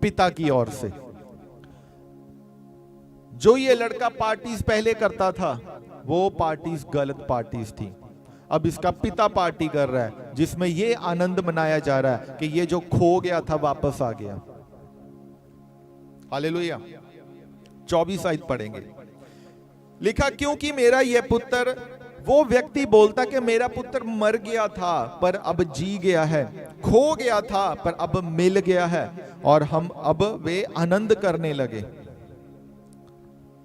पिता की ओर से। जो ये लड़का पार्टीज पहले करता था, वो पार्टीज गलत पार्टीज थी। अब इसका पिता पार्टी कर रहा है, जिसमें ये आनंद मनाया जा रहा है कि ये जो खो गया था वापस आ गया। हालेलुया। 24 आयत पढ़ेंगे। लिखा, क्योंकि मेरा यह पुत्र, वो व्यक्ति बोलता कि मेरा पुत्र मर गया था पर अब जी गया है, खो गया था पर अब मिल गया है, और हम अब वे आनंद करने लगे।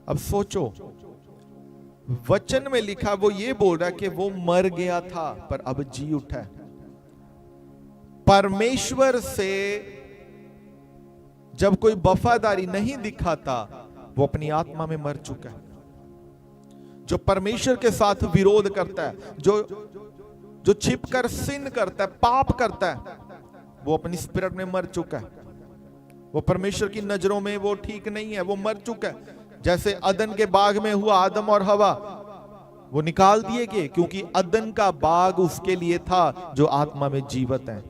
अब सोचो, वचन में लिखा वो ये बोल रहा है कि वो मर गया था पर अब जी उठा है। परमेश्वर से जब कोई वफादारी नहीं दिखाता, वो अपनी आत्मा में मर चुका है। जो परमेश्वर के साथ विरोध करता है, जो छिपकर सिन करता है, पाप करता है, वो अपनी स्पिरिट में मर चुका है। वो परमेश्वर की नजरों में वो ठीक नहीं है, वो मर चुका है। जैसे अदन के बाग में हुआ, आदम और हवा वो निकाल दिए गए, क्योंकि अदन का बाग उसके लिए था जो आत्मा में जीवित है।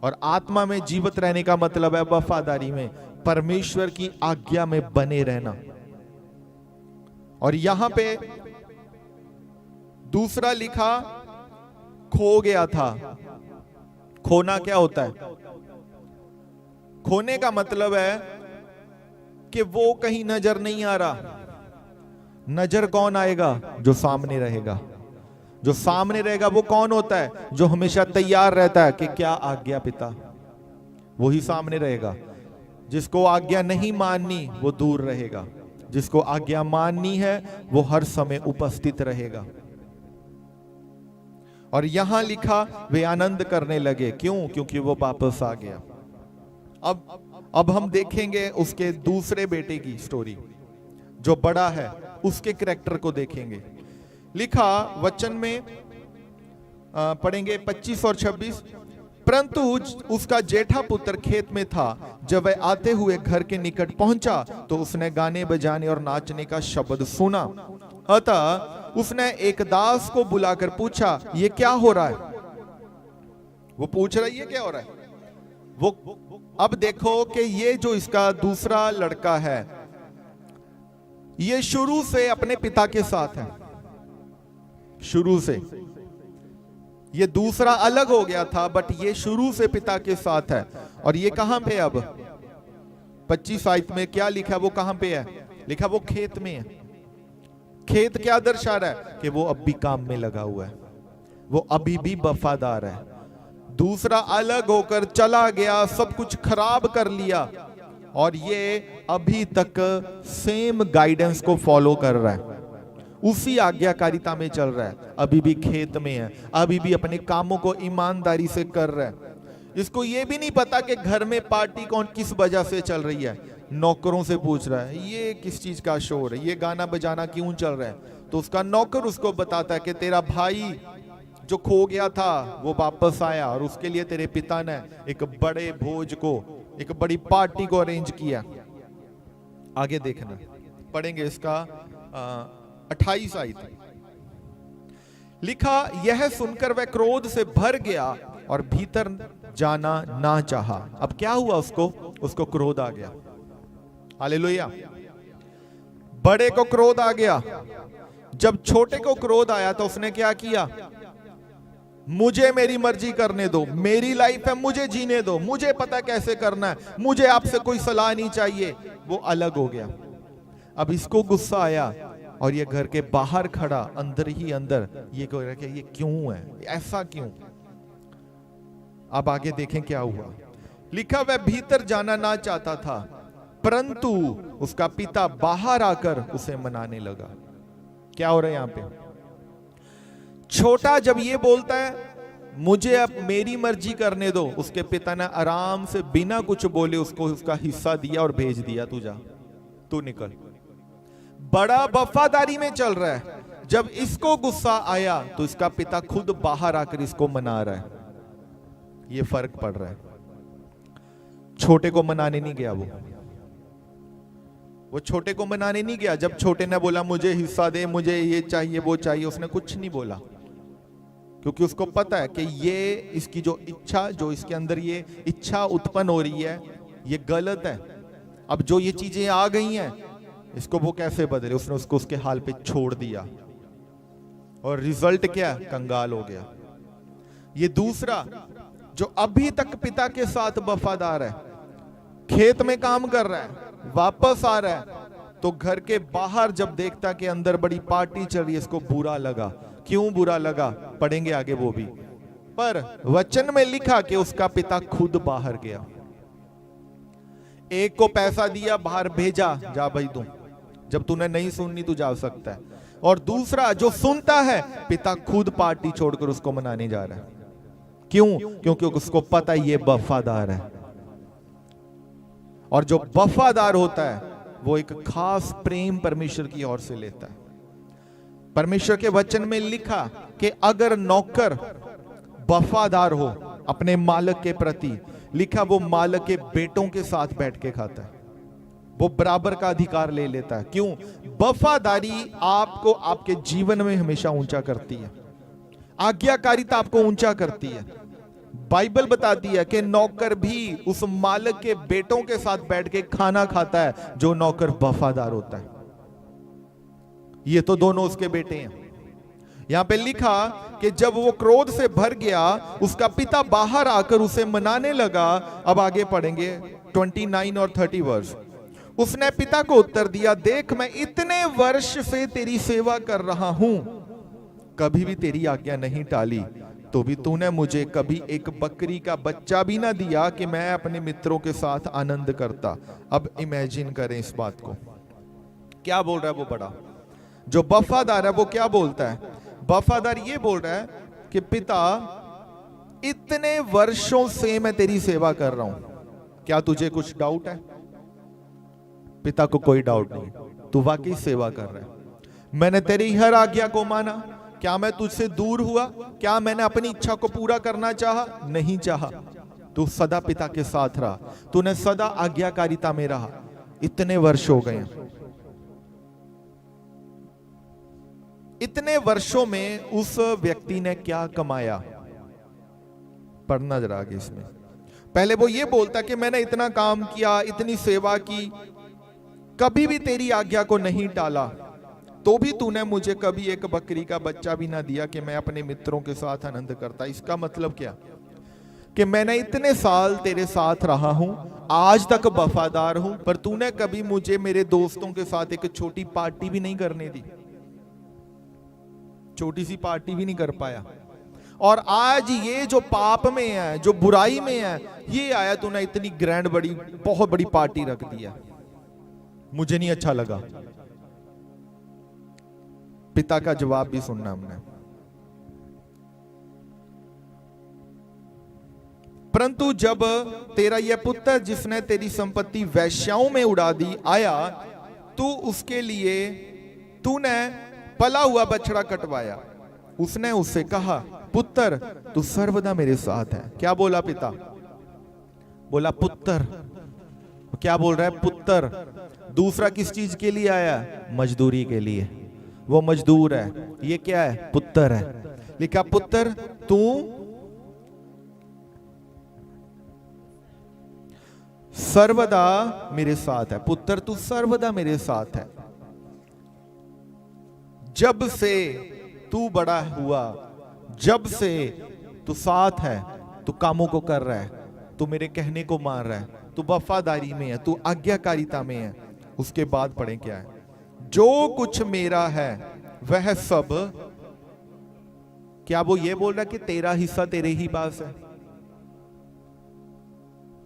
और आत्मा में जीवित रहने का मतलब है वफादारी में, परमेश्वर की आज्ञा में बने रहना। और यहां पे दूसरा लिखा, खो गया था। खोना क्या होता है? खोने का मतलब है कि वो कहीं नजर नहीं आ रहा। नजर कौन आएगा? जो सामने रहेगा। जो सामने रहेगा वो कौन होता है? जो हमेशा तैयार रहता है कि क्या आज्ञा पिता, वही सामने रहेगा। जिसको आज्ञा नहीं माननी वो दूर रहेगा, जिसको आज्ञा माननी है वो हर समय उपस्थित रहेगा। और यहां लिखा वे आनंद करने लगे। क्यों? क्योंकि वो वापस आ गया। अब हम देखेंगे उसके दूसरे बेटे की स्टोरी, जो बड़ा है, उसके कैरेक्टर को देखेंगे। लिखा वचन में पढ़ेंगे 25 और 26। परंतु उसका जेठा पुत्र खेत में था। जब वह आते हुए घर के निकट पहुंचा तो उसने गाने बजाने और नाचने का शब्द सुना। अतः उसने एक दास को बुलाकर पूछा, ये क्या हो रहा है? वो पूछ रहा है ये क्या हो रहा है। वो अब देखो कि ये जो इसका दूसरा लड़का है, ये शुरू से अपने पिता के साथ है। शुरू से ये दूसरा अलग हो गया था, बट ये शुरू से पिता के साथ है। और ये कहां पे अब 25 आयत में क्या लिखा, वो कहां पे है लिखा, वो खेत में है। खेत क्या दर्शा रहा है कि वो अब भी काम में लगा हुआ है, वो अभी भी वफादार है। दूसरा अलग होकर चला गया, सब कुछ खराब कर लिया, और ये अभी तक सेम गाइडेंस को फॉलो कर रहा है, उसी आज्ञाकारिता में चल रहा है, अभी भी खेत में है, अभी भी अपने कामों को ईमानदारी से कर रहा है। इसको ये भी नहीं पता कि घर में पार्टी कौन किस वजह से चल रही है। नौकरों से पूछ रहा है ये किस चीज का शोर है, ये गाना बजाना क्यों चल रहा है, तो उसका नौकर उसको बताता है कि तेरा भाई जो खो गया था वो वापस आया, और उसके लिए तेरे पिता ने एक बड़े भोज को, एक बड़ी पार्टी को अरेंज किया। आगे देखना, पढ़ेंगे इसका 28 आयत। लिखा, यह सुनकर वह क्रोध से भर गया और भीतर जाना ना चाहा। अब क्या हुआ, उसको क्रोध आ गया। हालेलुया। बड़े को क्रोध आ गया। जब छोटे को क्रोध आया तो उसने क्या किया, मुझे मेरी मर्जी करने दो, मेरी लाइफ है, मुझे जीने दो, मुझे पता कैसे करना है, मुझे आपसे कोई सलाह नहीं चाहिए। वो अलग हो गया। अब इसको गुस्सा आया और ये घर के बाहर खड़ा, अंदर ही अंदर ये कह रहा है कि ये क्यों है, ऐसा क्यों। अब आगे देखें क्या हुआ। लिखा, वह भीतर जाना ना चाहता था, परंतु उसका पिता बाहर आकर उसे मनाने लगा। क्या हो रहा है यहां पे, छोटा जब ये बोलता है मुझे अब मेरी मर्जी करने दो, उसके पिता ने आराम से बिना कुछ बोले उसको उसका हिस्सा दिया और भेज दिया, तू जा, तू निकल। बड़ा वफादारी में चल रहा है। जब इसको गुस्सा आया तो इसका पिता खुद बाहर आकर इसको मना रहा है। ये फर्क पड़ रहा है। छोटे को मनाने नहीं गया, वो छोटे को मनाने नहीं गया। जब छोटे ने बोला मुझे हिस्सा दे, मुझे ये चाहिए वो चाहिए, उसने कुछ नहीं बोला, क्योंकि उसको पता है कि ये इसकी जो इच्छा, जो इसके अंदर ये इच्छा उत्पन्न हो रही है, ये गलत है। अब जो ये चीजें आ गई हैं, इसको वो कैसे बदले। उसने उसको उसके हाल पे छोड़ दिया, और रिजल्ट क्या, कंगाल हो गया। ये दूसरा जो अभी तक पिता के साथ वफादार है, खेत में काम कर रहा है, वापस आ रहा है, तो घर के बाहर जब देखता कि अंदर बड़ी पार्टी चल रही है, इसको बुरा लगा। क्यों बुरा लगा, पढ़ेंगे आगे वो भी। पर वचन में लिखा कि उसका पिता खुद बाहर गया। एक को पैसा दिया, बाहर भेजा, जा भाई तू, जब तूने नहीं सुननी तू जा सकता है। और दूसरा जो सुनता है, पिता खुद पार्टी छोड़कर उसको मनाने जा रहा है। क्यों, क्योंकि उसको पता ये वफादार है, और जो वफादार होता है वो एक खास प्रेम परमेश्वर की ओर से लेता है। परमेश्वर के वचन में लिखा कि अगर नौकर वफादार हो अपने मालिक के प्रति, लिखा वो मालिक के बेटों के साथ बैठ के खाता है, वो बराबर का अधिकार ले लेता है। क्यों, वफादारी आपको आपके जीवन में हमेशा ऊंचा करती है, आज्ञाकारिता आपको ऊंचा करती है। बाइबल बताती है कि नौकर भी उस मालिक के बेटों के साथ बैठ के खाना खाता है जो नौकर वफादार होता है। ये तो दोनों उसके बेटे हैं। यहां पे लिखा कि जब वो क्रोध से भर गया, उसका पिता बाहर आकर उसे मनाने लगा। अब आगे पढ़ेंगे 29 और 30 वर्ष। उसने पिता को उत्तर दिया, देख मैं इतने वर्ष से तेरी सेवा कर रहा हूं, कभी भी तेरी आज्ञा नहीं टाली, तो भी तूने मुझे कभी एक बकरी का बच्चा भी ना दिया कि मैं अपने मित्रों के साथ आनंद करता। अब इमेजिन करें इस बात को, क्या बोल रहा है वो बड़ा जो वफादार है, वो क्या बोलता है। वफादार ये बोल रहा है कि पिता इतने वर्षों से मैं तेरी सेवा कर रहा हूं, क्या तुझे कुछ डाउट है। पिता को कोई डाउट नहीं, तू वाकई सेवा कर रहा है। मैंने तेरी हर आज्ञा को माना, क्या मैं तुझसे दूर हुआ, क्या मैंने अपनी इच्छा को पूरा करना चाहा, नहीं चाहा। तू सदा पिता के साथ रहा, तूने सदा आज्ञाकारिता में रहा। इतने वर्ष हो गए, इतने वर्षों में उस व्यक्ति ने क्या कमाया, पढ़ना जरा आगे इसमें। पहले वो ये बोलता कि मैंने इतना काम किया, इतनी सेवा की, कभी भी तेरी आज्ञा को नहीं टाला, तो भी तूने मुझे कभी एक बकरी का बच्चा भी ना दिया कि मैं अपने मित्रों के साथ आनंद करता। इसका मतलब क्या? कि मैंने इतने साल तेरे साथ रहा हूं, आज तक वफादार हूं, पर तूने कभी मुझे मेरे दोस्तों के साथ एक छोटी पार्टी भी नहीं करने दी, छोटी सी पार्टी भी नहीं कर पाया। और आज ये जो पाप में है, जो बुराई में है, ये आया तूने इतनी ग्रैंड बड़ी बहुत बड़ी पार्टी रख दिया, मुझे नहीं अच्छा लगा। पिता का जवाब भी सुनना हमने। परंतु जब तेरा यह पुत्र जिसने तेरी संपत्ति वैश्याओं में उड़ा दी आया, तू उसके लिए तूने पला हुआ बछड़ा कटवाया। उसने उससे कहा, पुत्र तू सर्वदा मेरे साथ है। क्या बोला पिता? बोला पुत्र। क्या बोल रहा है? पुत्र। दूसरा किस चीज के लिए आया? मजदूरी के लिए। वो मजदूर है, ये क्या है? पुत्र है। लिखा पुत्र तू सर्वदा मेरे साथ है। पुत्र तू सर्वदा मेरे साथ है। जब से तू बड़ा हुआ, जब से तू साथ है, तू कामों को कर रहा है, तू मेरे कहने को मान रहा है, तू वफादारी में है, तू आज्ञाकारिता में है। उसके बाद पढ़े क्या है? जो कुछ मेरा है वह सब, क्या वो ये बोल रहा है कि तेरा हिस्सा तेरे ही पास है?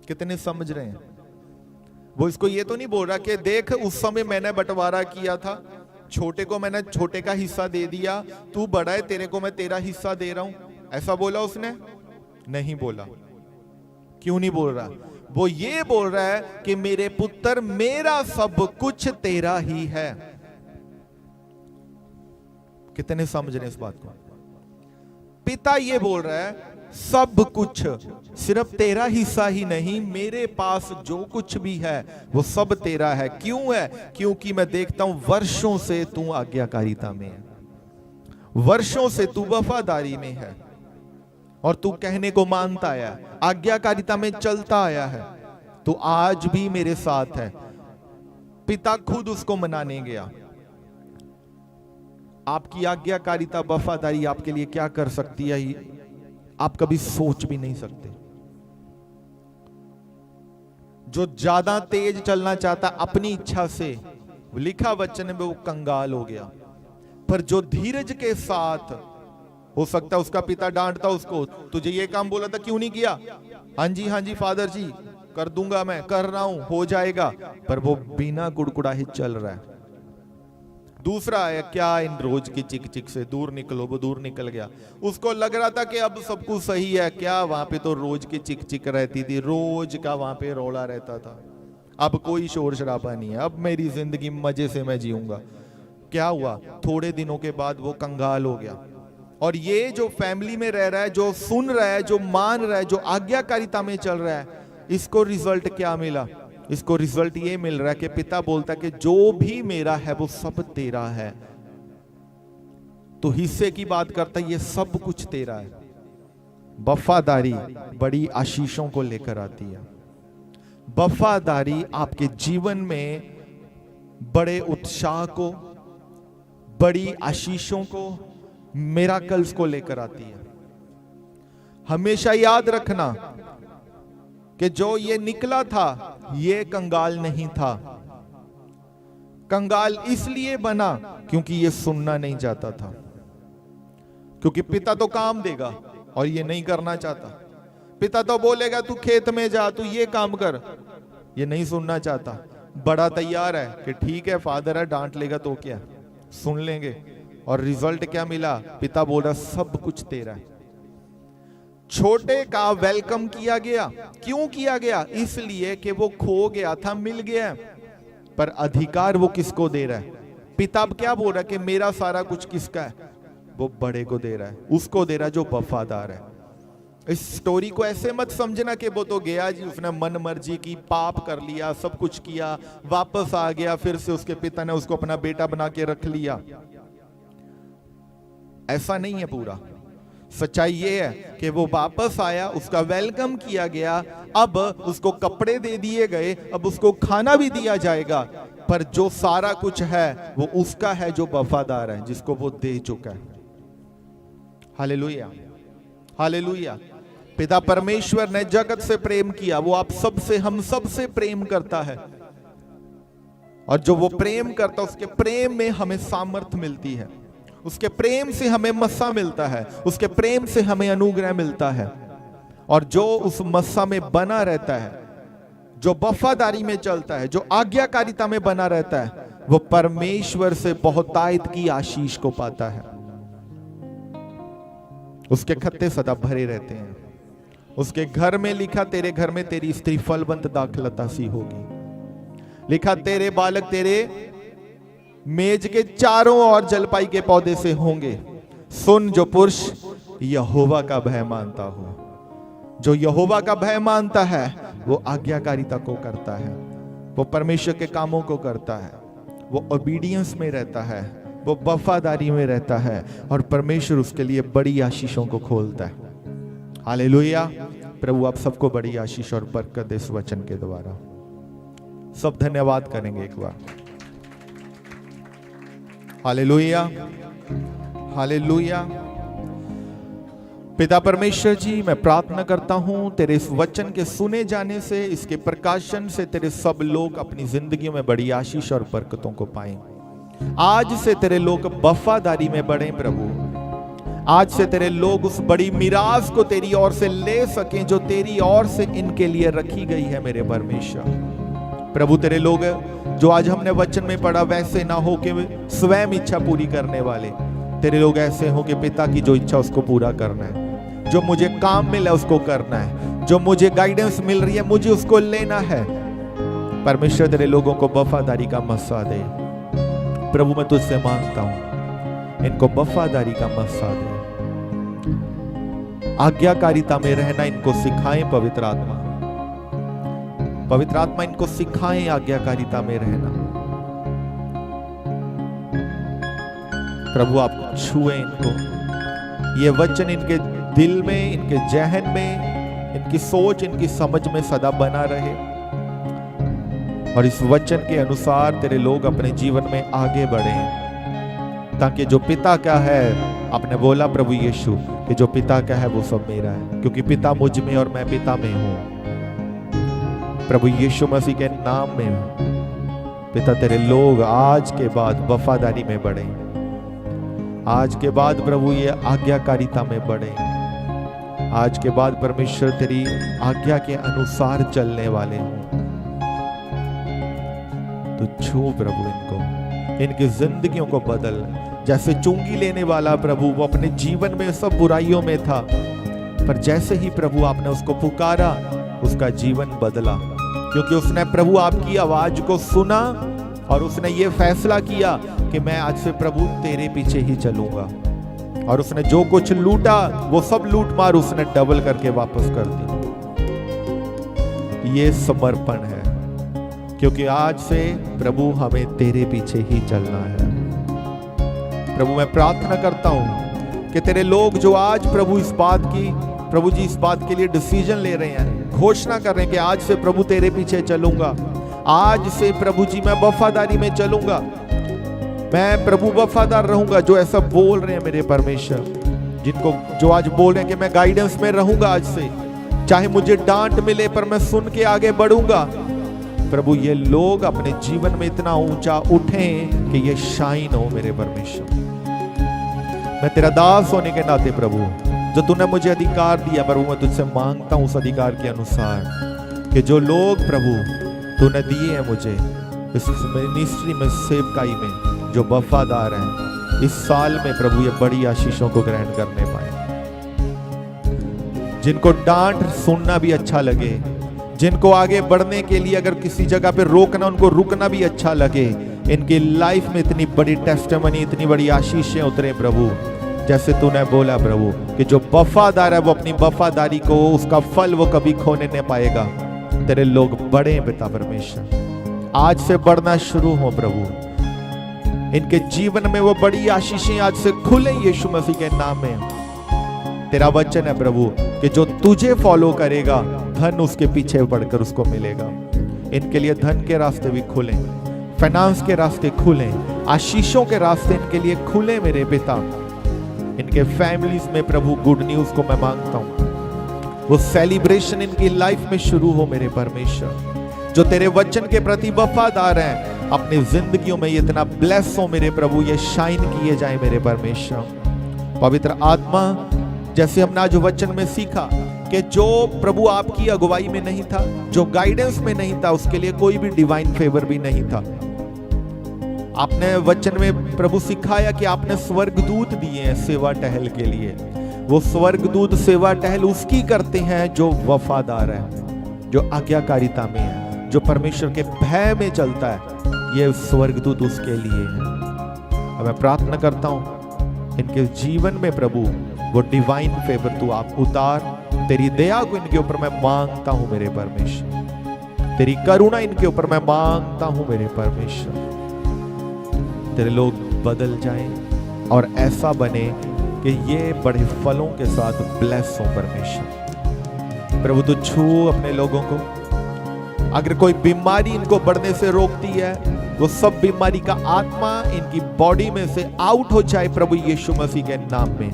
कितने समझ रहे हैं? वो इसको ये तो नहीं बोल रहा कि देख उस समय मैंने बंटवारा किया था, छोटे को मैंने छोटे का हिस्सा दे दिया, तू बड़ा है तेरे को मैं तेरा हिस्सा दे रहा हूं। ऐसा बोला उसने? नहीं बोला। क्यों नहीं बोल रहा? वो ये बोल रहा है कि मेरे पुत्र मेरा सब कुछ तेरा ही है। कितने समझ रहे हैं इस बात को? पिता ये बोल रहा है सब कुछ सिर्फ तेरा हिस्सा ही नहीं, मेरे पास जो कुछ भी है वो सब तेरा है। क्यों है? क्योंकि मैं देखता हूं वर्षों से तू आज्ञाकारिता में है, वर्षों से तू वफादारी में है, और तू कहने को मानता आया, आज्ञाकारिता में चलता आया है, तू आज भी मेरे साथ है। पिता खुद उसको मनाने गया। आपकी आज्ञाकारिता, वफादारी आपके लिए क्या कर सकती है आप कभी सोच भी नहीं सकते। जो ज्यादा तेज चलना चाहता अपनी इच्छा से, लिखा वचन में, वो कंगाल हो गया। पर जो धीरज के साथ, हो सकता है उसका पिता डांटता उसको, तुझे ये काम बोला था क्यों नहीं किया? हाँ जी फादर जी कर दूंगा, मैं कर रहा हूं, हो जाएगा। पर वो बिना कुड़कुड़ाहे चल रहा है। दूसरा है क्या, इन रोज की चिक चिक से दूर निकलो। वो दूर निकल गया। उसको लग रहा था कि अब सब कुछ सही है। क्या वहां पे तो रोज की चिक चिक रहती थी, रोज का वहां पे रौला रहता था। अब कोई शोर शराबा नहीं है, अब मेरी जिंदगी मजे से मैं जीऊंगा। क्या हुआ? थोड़े दिनों के बाद वो कंगाल हो गया। और ये जो फैमिली में रह रहा है, जो सुन रहा है, जो मान रहा है, जो आज्ञाकारिता में चल रहा है, इसको रिजल्ट क्या मिला? इसको रिजल्ट ये मिल रहा है कि पिता बोलता है कि जो भी मेरा है वो सब तेरा है। तो हिस्से की बात करता है, ये सब कुछ तेरा है। वफादारी बड़ी आशीषों को लेकर आती है। वफादारी आपके जीवन में बड़े उत्साह को, बड़ी आशीषों को, मिराकल्स को लेकर आती है। हमेशा याद रखना कि जो ये निकला था ये कंगाल नहीं था। कंगाल इसलिए बना क्योंकि ये सुनना नहीं चाहता था, क्योंकि पिता तो काम देगा और ये नहीं करना चाहता। पिता तो बोलेगा तू खेत में जा, तू ये काम कर, ये नहीं सुनना चाहता। बड़ा तैयार है कि ठीक है फादर है, डांट लेगा तो क्या, सुन लेंगे। और रिजल्ट क्या मिला? पिता बोल रहा सब कुछ तेरा है। छोटे का वेलकम किया गया। क्यों किया गया? इसलिए कि वो खो गया था, मिल गया। पर अधिकार वो किसको दे रहा है? पिता अब क्या बोल रहा है कि मेरा सारा कुछ किसका है? वो बड़े को दे रहा है, उसको दे रहा है जो वफादार है। इस स्टोरी को ऐसे मत समझना कि वो तो गया जी, उसने मन मर्जी की, पाप कर लिया, सब कुछ किया, वापस आ गया, फिर से उसके पिता ने उसको अपना बेटा बना के रख लिया। ऐसा नहीं है। पूरा सच्चाई ये है कि वो वापस आया, उसका वेलकम किया गया, अब उसको कपड़े दे दिए गए, अब उसको खाना भी दिया जाएगा। पर जो सारा कुछ है वो उसका है जो वफादार है, जिसको वो दे चुका है। Hallelujah, hallelujah. पिता परमेश्वर ने जगत से प्रेम किया, वो आप सबसे, हम सबसे प्रेम करता है, और जो वो प्रेम करता है उसके प्रेम में हमें सामर्थ्य मिलती है, उसके प्रेम से हमें मस्सा मिलता है, उसके प्रेम से हमें अनुग्रह मिलता है। और जो उस मस्सा में बना रहता है, जो वफादारी में चलता है, जो आज्ञाकारिता में बना रहता है, वो परमेश्वर से बहुतायत की आशीष को पाता है। उसके खत्ते सदा भरे रहते हैं। उसके घर में लिखा, तेरे घर में तेरी स्त्री फलवंत दाखलता सी होगी। लिखा, तेरे बालक तेरे मेज के चारों ओर जलपाई के पौधे से होंगे। सुन, जो पुरुष यहोवा का भय मानता हो। जो यहोवा का भय मानता है वो आज्ञाकारिता को करता है, वो परमेश्वर के कामों को करता है, वो ओबीडियंस में रहता है, वो वफादारी में रहता है, और परमेश्वर उसके लिए बड़ी आशीषों को खोलता है। हालेलुया। प्रभु आप सबको बड़ी आशीष और बरकत दे इस वचन के द्वारा। सब धन्यवाद करेंगे एक बार। Hallelujah, hallelujah. पिता परमेश्वर जी, मैं प्रार्थना करता हूं तेरे इस वचन के सुने जाने से, इसके प्रकाशन से तेरे सब लोग अपनी जिंदगी में बड़ी आशीष और बरकतों को पाएं। आज से तेरे लोग वफादारी में बढ़ें प्रभु। आज से तेरे लोग उस बड़ी मिरास को तेरी ओर से ले सकें जो तेरी ओर से इनके लिए रखी गई है मेरे परमेश्वर। प्रभु तेरे लोग जो आज हमने वचन में पढ़ा वैसे ना हो कि स्वयं इच्छा पूरी करने वाले, तेरे लोग ऐसे हो कि पिता की जो इच्छा उसको पूरा करना है, जो मुझे काम मिला उसको करना है, जो मुझे गाइडेंस मिल रही है मुझे उसको लेना है। परमेश्वर तेरे लोगों को वफादारी का मस्सा दे प्रभु। मैं तुझसे मांगता हूं इनको वफादारी का मस्सा दे, आज्ञाकारिता में रहना इनको सिखाएं। पवित्र आत्मा, पवित्र आत्मा इनको सिखाएं आज्ञाकारिता में रहना। प्रभु आप छुए इनको, ये वचन इनके दिल में, इनके जहन में, इनकी सोच, इनकी समझ में सदा बना रहे, और इस वचन के अनुसार तेरे लोग अपने जीवन में आगे बढ़ें, ताकि जो पिता का है, आपने बोला प्रभु यीशु कि जो पिता का है वो सब मेरा है, क्योंकि पिता मुझ में और मैं पिता में हूं। प्रभु यीशु मसीह के नाम में पिता तेरे लोग आज के बाद वफादारी में बढ़े, आज के बाद प्रभु ये आज्ञाकारिता में बढ़े, आज के बाद परमेश्वर तेरी आज्ञा के अनुसार चलने वाले हों। तो छू प्रभु इनको, इनकी जिंदगियों को बदल। जैसे चुंगी लेने वाला प्रभु वो अपने जीवन में सब बुराइयों में था, पर जैसे ही प्रभु आपने उसको पुकारा उसका जीवन बदला, क्योंकि उसने प्रभु आपकी आवाज को सुना और उसने ये फैसला किया कि मैं आज से प्रभु तेरे पीछे ही चलूंगा। और उसने जो कुछ लूटा वो सब लूट मार उसने डबल करके वापस कर दी। ये समर्पण है, क्योंकि आज से प्रभु हमें तेरे पीछे ही चलना है। प्रभु मैं प्रार्थना करता हूं कि तेरे लोग जो आज प्रभु इस बात की, प्रभु जी इस बात के लिए डिसीजन ले रहे हैं, घोषणा कर रहे हैं कि आज से प्रभु तेरे पीछे चलूंगा, आज से प्रभु जी मैं वफादारी में चलूंगा, मैं प्रभु वफादार रहूंगा। जो ऐसा बोल रहे हैं मेरे परमेश्वर, जिनको जो आज बोल रहे हैं कि मैं गाइडेंस में रहूंगा, आज से चाहे मुझे डांट मिले पर मैं सुन के आगे बढ़ूंगा, प्रभु ये लोग अपने जीवन में इतना ऊंचा उठें कि ये शाइन हो मेरे परमेश्वर। मैं तेरा दास होने के नाते प्रभु जो तूने मुझे अधिकार दिया, प्रभु मैं तुझसे मांगता हूं उस अधिकार के अनुसार कि जो लोग प्रभु तूने दिए हैं मुझे इस मिनिस्ट्री में, सेवकाई में, जो वफादार हैं, इस साल में प्रभु ये बड़ी आशीषों को ग्रहण करने पाए। जिनको डांट सुनना भी अच्छा लगे, जिनको आगे बढ़ने के लिए अगर किसी जगह पे रोकना, उनको रुकना भी अच्छा लगे, इनकी लाइफ में इतनी बड़ी टेस्टिमनी, इतनी बड़ी आशीषें उतरे प्रभु। जैसे तूने बोला प्रभु कि जो वफादार है वो अपनी वफादारी को, उसका फल वो कभी खोने नहीं पाएगा। तेरे लोग बड़े पिता परमेश्वर, आज से बढ़ना शुरू हो प्रभु। इनके जीवन में वो बड़ी आशीषें आज से खुले यीशु मसीह के नाम में। तेरा वचन है प्रभु कि जो तुझे फॉलो करेगा धन उसके पीछे पड़कर उसको मिलेगा। इनके लिए धन के रास्ते भी खुले, फाइनेंस के रास्ते खुले, आशीषों के रास्ते इनके लिए खुले मेरे पिता। इनके फैमिलीज में प्रभु गुड न्यूज को मैं मांगता हूं, वो सेलिब्रेशन इनकी लाइफ में शुरू हो मेरे परमेश्वर। जो तेरे वचन के प्रति वफादार हैं, अपनी जिंदगियों में ये इतना ब्लेस हो मेरे प्रभु, ये शाइन किए जाए मेरे परमेश्वर। पवित्र आत्मा, जैसे हमने आज वचन में सीखा कि जो प्रभु आपकी अगुवाई में नहीं था, जो गाइडेंस में नहीं था, उसके लिए कोई भी डिवाइन फेवर भी नहीं था। आपने वचन में प्रभु सिखाया कि आपने स्वर्गदूत दिए हैं सेवा टहल के लिए। वो स्वर्गदूत सेवा टहल उसकी करते हैं जो वफादार है, जो आज्ञाकारिता में है, जो परमेश्वर के भय में चलता है। ये स्वर्गदूत उसके लिए है। अब मैं प्रार्थना करता हूं इनके जीवन में प्रभु वो डिवाइन फेवर तू आप उतार। तेरी दया को इनके ऊपर मैं मांगता हूं मेरे परमेश्वर। तेरी करुणा इनके ऊपर मैं मांगता हूं मेरे परमेश्वर। तेरे लोग बदल जाएं और ऐसा बने कि ये बड़े फलों के साथ ब्लेस हो परमेश्वर। प्रभु तू छू अपने लोगों को। अगर कोई बीमारी इनको बढ़ने से रोकती है, वो सब बीमारी का आत्मा इनकी बॉडी में से आउट हो जाए प्रभु यीशु मसीह के नाम में।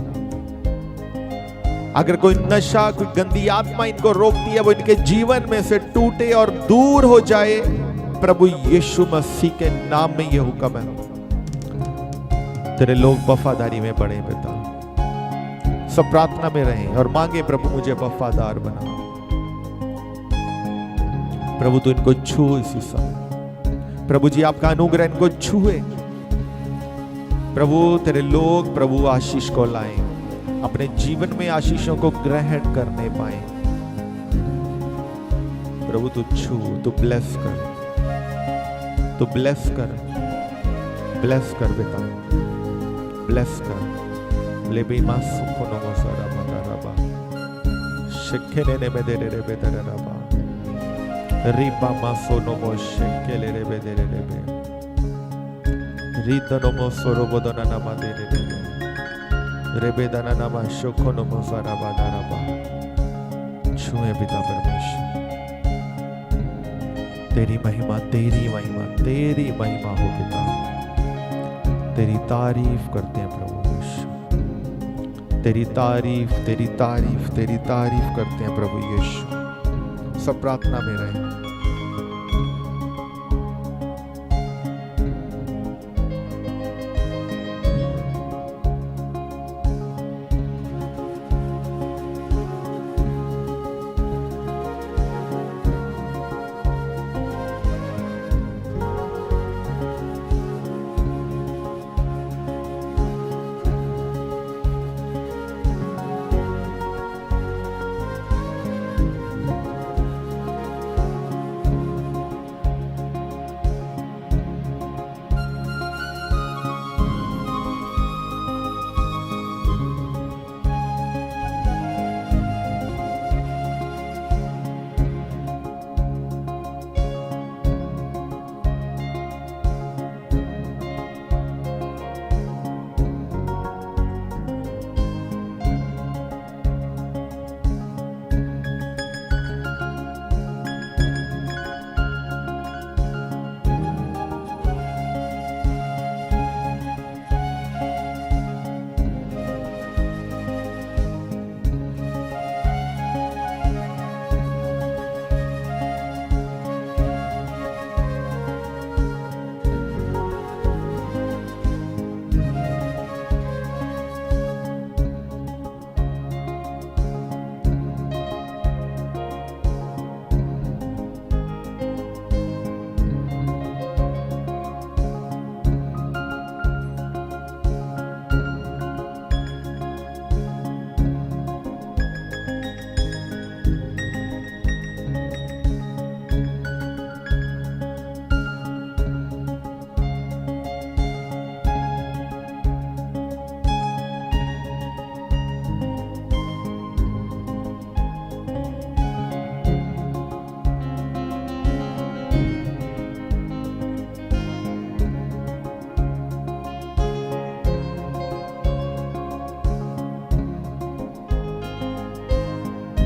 अगर कोई नशा, कोई गंदी आत्मा इनको रोकती है, वो इनके जीवन में से टूटे और दूर हो जाए प्रभु यीशु मसीह के नाम में। ये हुक्म है। तेरे लोग वफादारी में बढ़े पिता। सब प्रार्थना में रहें और मांगे प्रभु मुझे वफादार बना। प्रभु तू इनको छू इसी समय। प्रभु जी आपका अनुग्रह इनको छुए। प्रभु तेरे लोग प्रभु आशीष को लाएं, अपने जीवन में आशीषों को ग्रहण करने पाए। प्रभु तू छू, तू ब्लेस कर, तू ब्लेस कर, ब्लेस कर बेटा, ब्लेस कर। ले बेमा सुखो नो मसारा मगाराबा शिखे ने में दे रे बेदरे राबा रिपा मासो नो मो शिखे ले रे बेदरे रे बे रीता नो मो सोरो बोदना नामा दे रे बेदना नामा सुखो नो मसारा बादाराबा। छुए पिता परमेश्वर, तेरी महिमा, तेरी महिमा, तेरी महिमा हो पिता। तेरी तारीफ करते हैं प्रभु यीशु। तेरी तारीफ, तेरी तारीफ, तेरी तारीफ करते हैं प्रभु यीशु। सब प्रार्थना में रहे।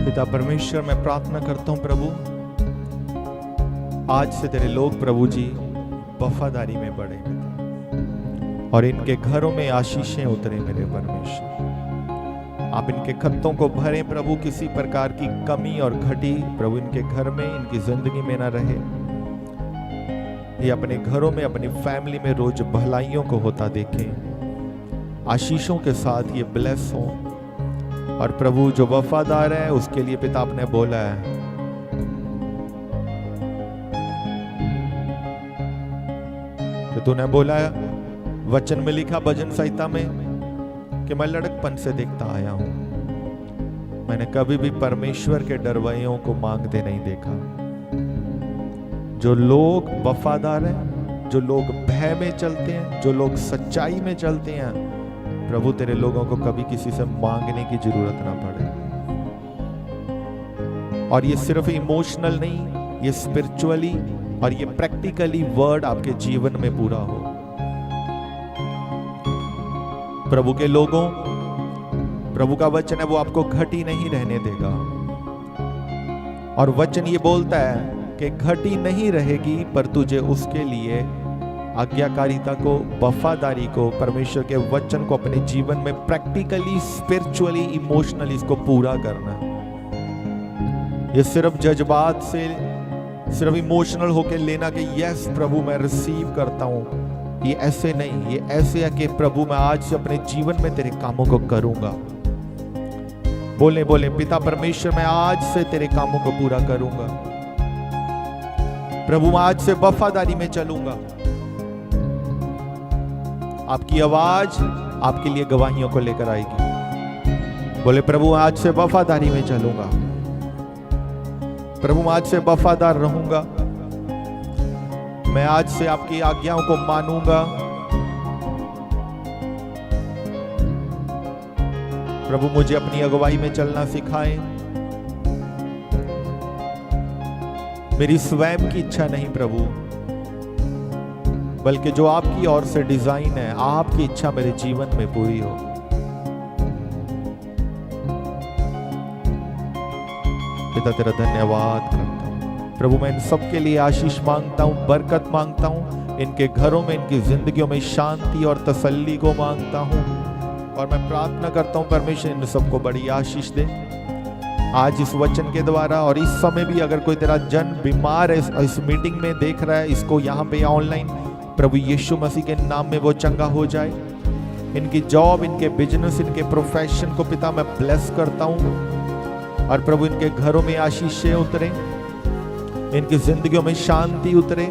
पिता परमेश्वर, मैं प्रार्थना करता हूं प्रभु, आज से तेरे लोग प्रभु जी वफादारी में बढ़े पिता, और इनके घरों में आशीषें उतरे मेरे परमेश्वर। आप इनके खत्तों को भरें प्रभु, किसी प्रकार की कमी और घटी प्रभु इनके घर में, इनकी जिंदगी में ना रहे। ये अपने घरों में, अपनी फैमिली में रोज भलाइयों को होता देखें, आशीषों के साथ ये ब्लेस हो। और प्रभु जो वफादार है उसके लिए पिता आपने बोला है कि तूने बोला है वचन में लिखा भजन संहिता में कि मैं लड़कपन से देखता आया हूं, मैंने कभी भी परमेश्वर के डरवैयों को मांगते नहीं देखा। जो लोग वफादार हैं, जो लोग भय में चलते हैं, जो लोग सच्चाई में चलते हैं, प्रभु तेरे लोगों को कभी किसी से मांगने की जरूरत ना पड़े। और ये सिर्फ इमोशनल नहीं, ये स्पिरिचुअली और ये प्रैक्टिकली वर्ड आपके जीवन में पूरा हो। प्रभु के लोगों, प्रभु का वचन है वो आपको घटी नहीं रहने देगा। और वचन ये बोलता है कि घटी नहीं रहेगी, पर तुझे उसके लिए आज्ञाकारिता को, वफादारी को, परमेश्वर के वचन को अपने जीवन में प्रैक्टिकली, स्पिरिचुअली, इमोशनली इसको पूरा करना। ये सिर्फ जज्बात से, सिर्फ इमोशनल होके लेना कि यस प्रभु मैं रिसीव करता हूं, ये ऐसे नहीं। ये ऐसे है कि प्रभु मैं आज से अपने जीवन में तेरे कामों को करूंगा। बोले बोले पिता परमेश्वर मैं आज से तेरे कामों को पूरा करूंगा। प्रभु मैं आज से वफादारी में चलूंगा। आपकी आवाज आपके लिए गवाहियों को लेकर आएगी। बोले प्रभु आज से वफादारी में चलूंगा, प्रभु आज से वफादार रहूंगा, मैं आज से आपकी आज्ञाओं को मानूंगा। प्रभु मुझे अपनी अगुवाई में चलना सिखाएं। मेरी स्वयं की इच्छा नहीं प्रभु, बल्कि जो आपकी ओर से डिजाइन है, आपकी इच्छा मेरे जीवन में पूरी हो। पिता तेरा धन्यवाद करता हूं प्रभु, मैं इन सब के लिए आशीष मांगता हूं, बरकत मांगता हूं, इनके घरों में, इनकी जिंदगियों में शांति और तसल्ली को मांगता हूं। और मैं प्रार्थना करता हूं परमेश्वर इन सबको बड़ी आशीष दे आज इस वचन के द्वारा। और इस समय भी अगर कोई तेरा जन बीमार है, इस मीटिंग में देख रहा है, इसको यहाँ पे ऑनलाइन, प्रभु यीशु मसीह के नाम में वो चंगा हो जाए। इनकी जॉब, इनके बिजनेस, इनके प्रोफेशन को पिता मैं ब्लेस करता हूं। और प्रभु इनके घरों में आशीषें उतरे, इनकी जिंदगियों में शांति उतरे,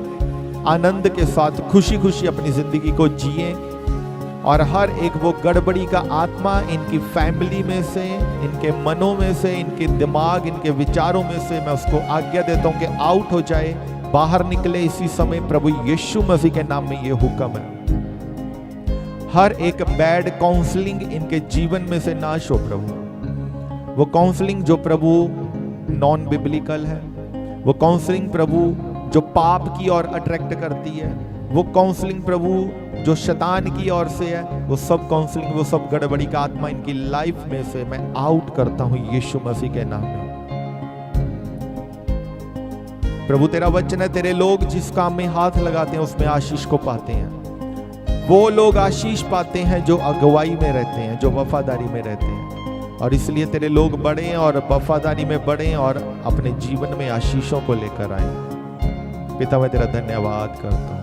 आनंद के साथ खुशी खुशी अपनी जिंदगी को जिए। और हर एक वो गड़बड़ी का आत्मा इनकी फैमिली में से, इनके मनों में से, इनके दिमाग, इनके विचारों में से मैं उसको आज्ञा देता हूं कि आउट हो जाए, बाहर निकले इसी समय। प्रभु यीशु मसीह के नाम में ये हुक्म है। हर एक बैड काउंसलिंग इनके जीवन में से नाश हो प्रभु। वो काउंसलिंग जो प्रभु नॉन बिब्लिकल है, वो काउंसलिंग प्रभु जो पाप की ओर अट्रैक्ट करती है, वो काउंसलिंग प्रभु जो शैतान की ओर से है, वो सब काउंसलिंग, वो सब गड़बड़ी का आत्मा इनकी लाइफ में से मैं आउट करता हूं यीशु मसीह के नाम में। प्रभु तेरा वचन है, तेरे लोग जिस काम में हाथ लगाते हैं उसमें आशीष को पाते हैं। वो लोग आशीष पाते हैं जो अगुवाई में रहते हैं, जो वफादारी में रहते हैं। और इसलिए तेरे लोग बढ़ें और वफादारी में बढ़ें और अपने जीवन में आशीषों को लेकर आए। पिता मैं तेरा धन्यवाद करता हूं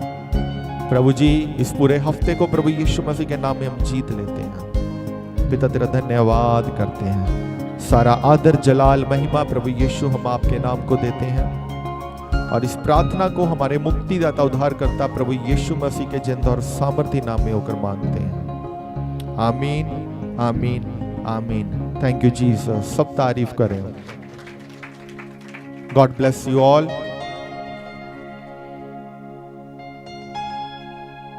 प्रभु जी। इस पूरे हफ्ते को प्रभु यीशु मसीह के नाम में हम जीत लेते हैं। पिता तेरा धन्यवाद करते हैं। सारा आदर, जलाल, महिमा प्रभु यीशु हम आपके नाम को देते हैं। और इस प्रार्थना को हमारे मुक्तिदाता, उद्धारकर्ता प्रभु यीशु मसीह के जिंदा और सामर्थी नाम में होकर मांगते हैं। आमीन, आमीन, आमीन। Thank you Jesus. सब तारीफ करें। God bless you all.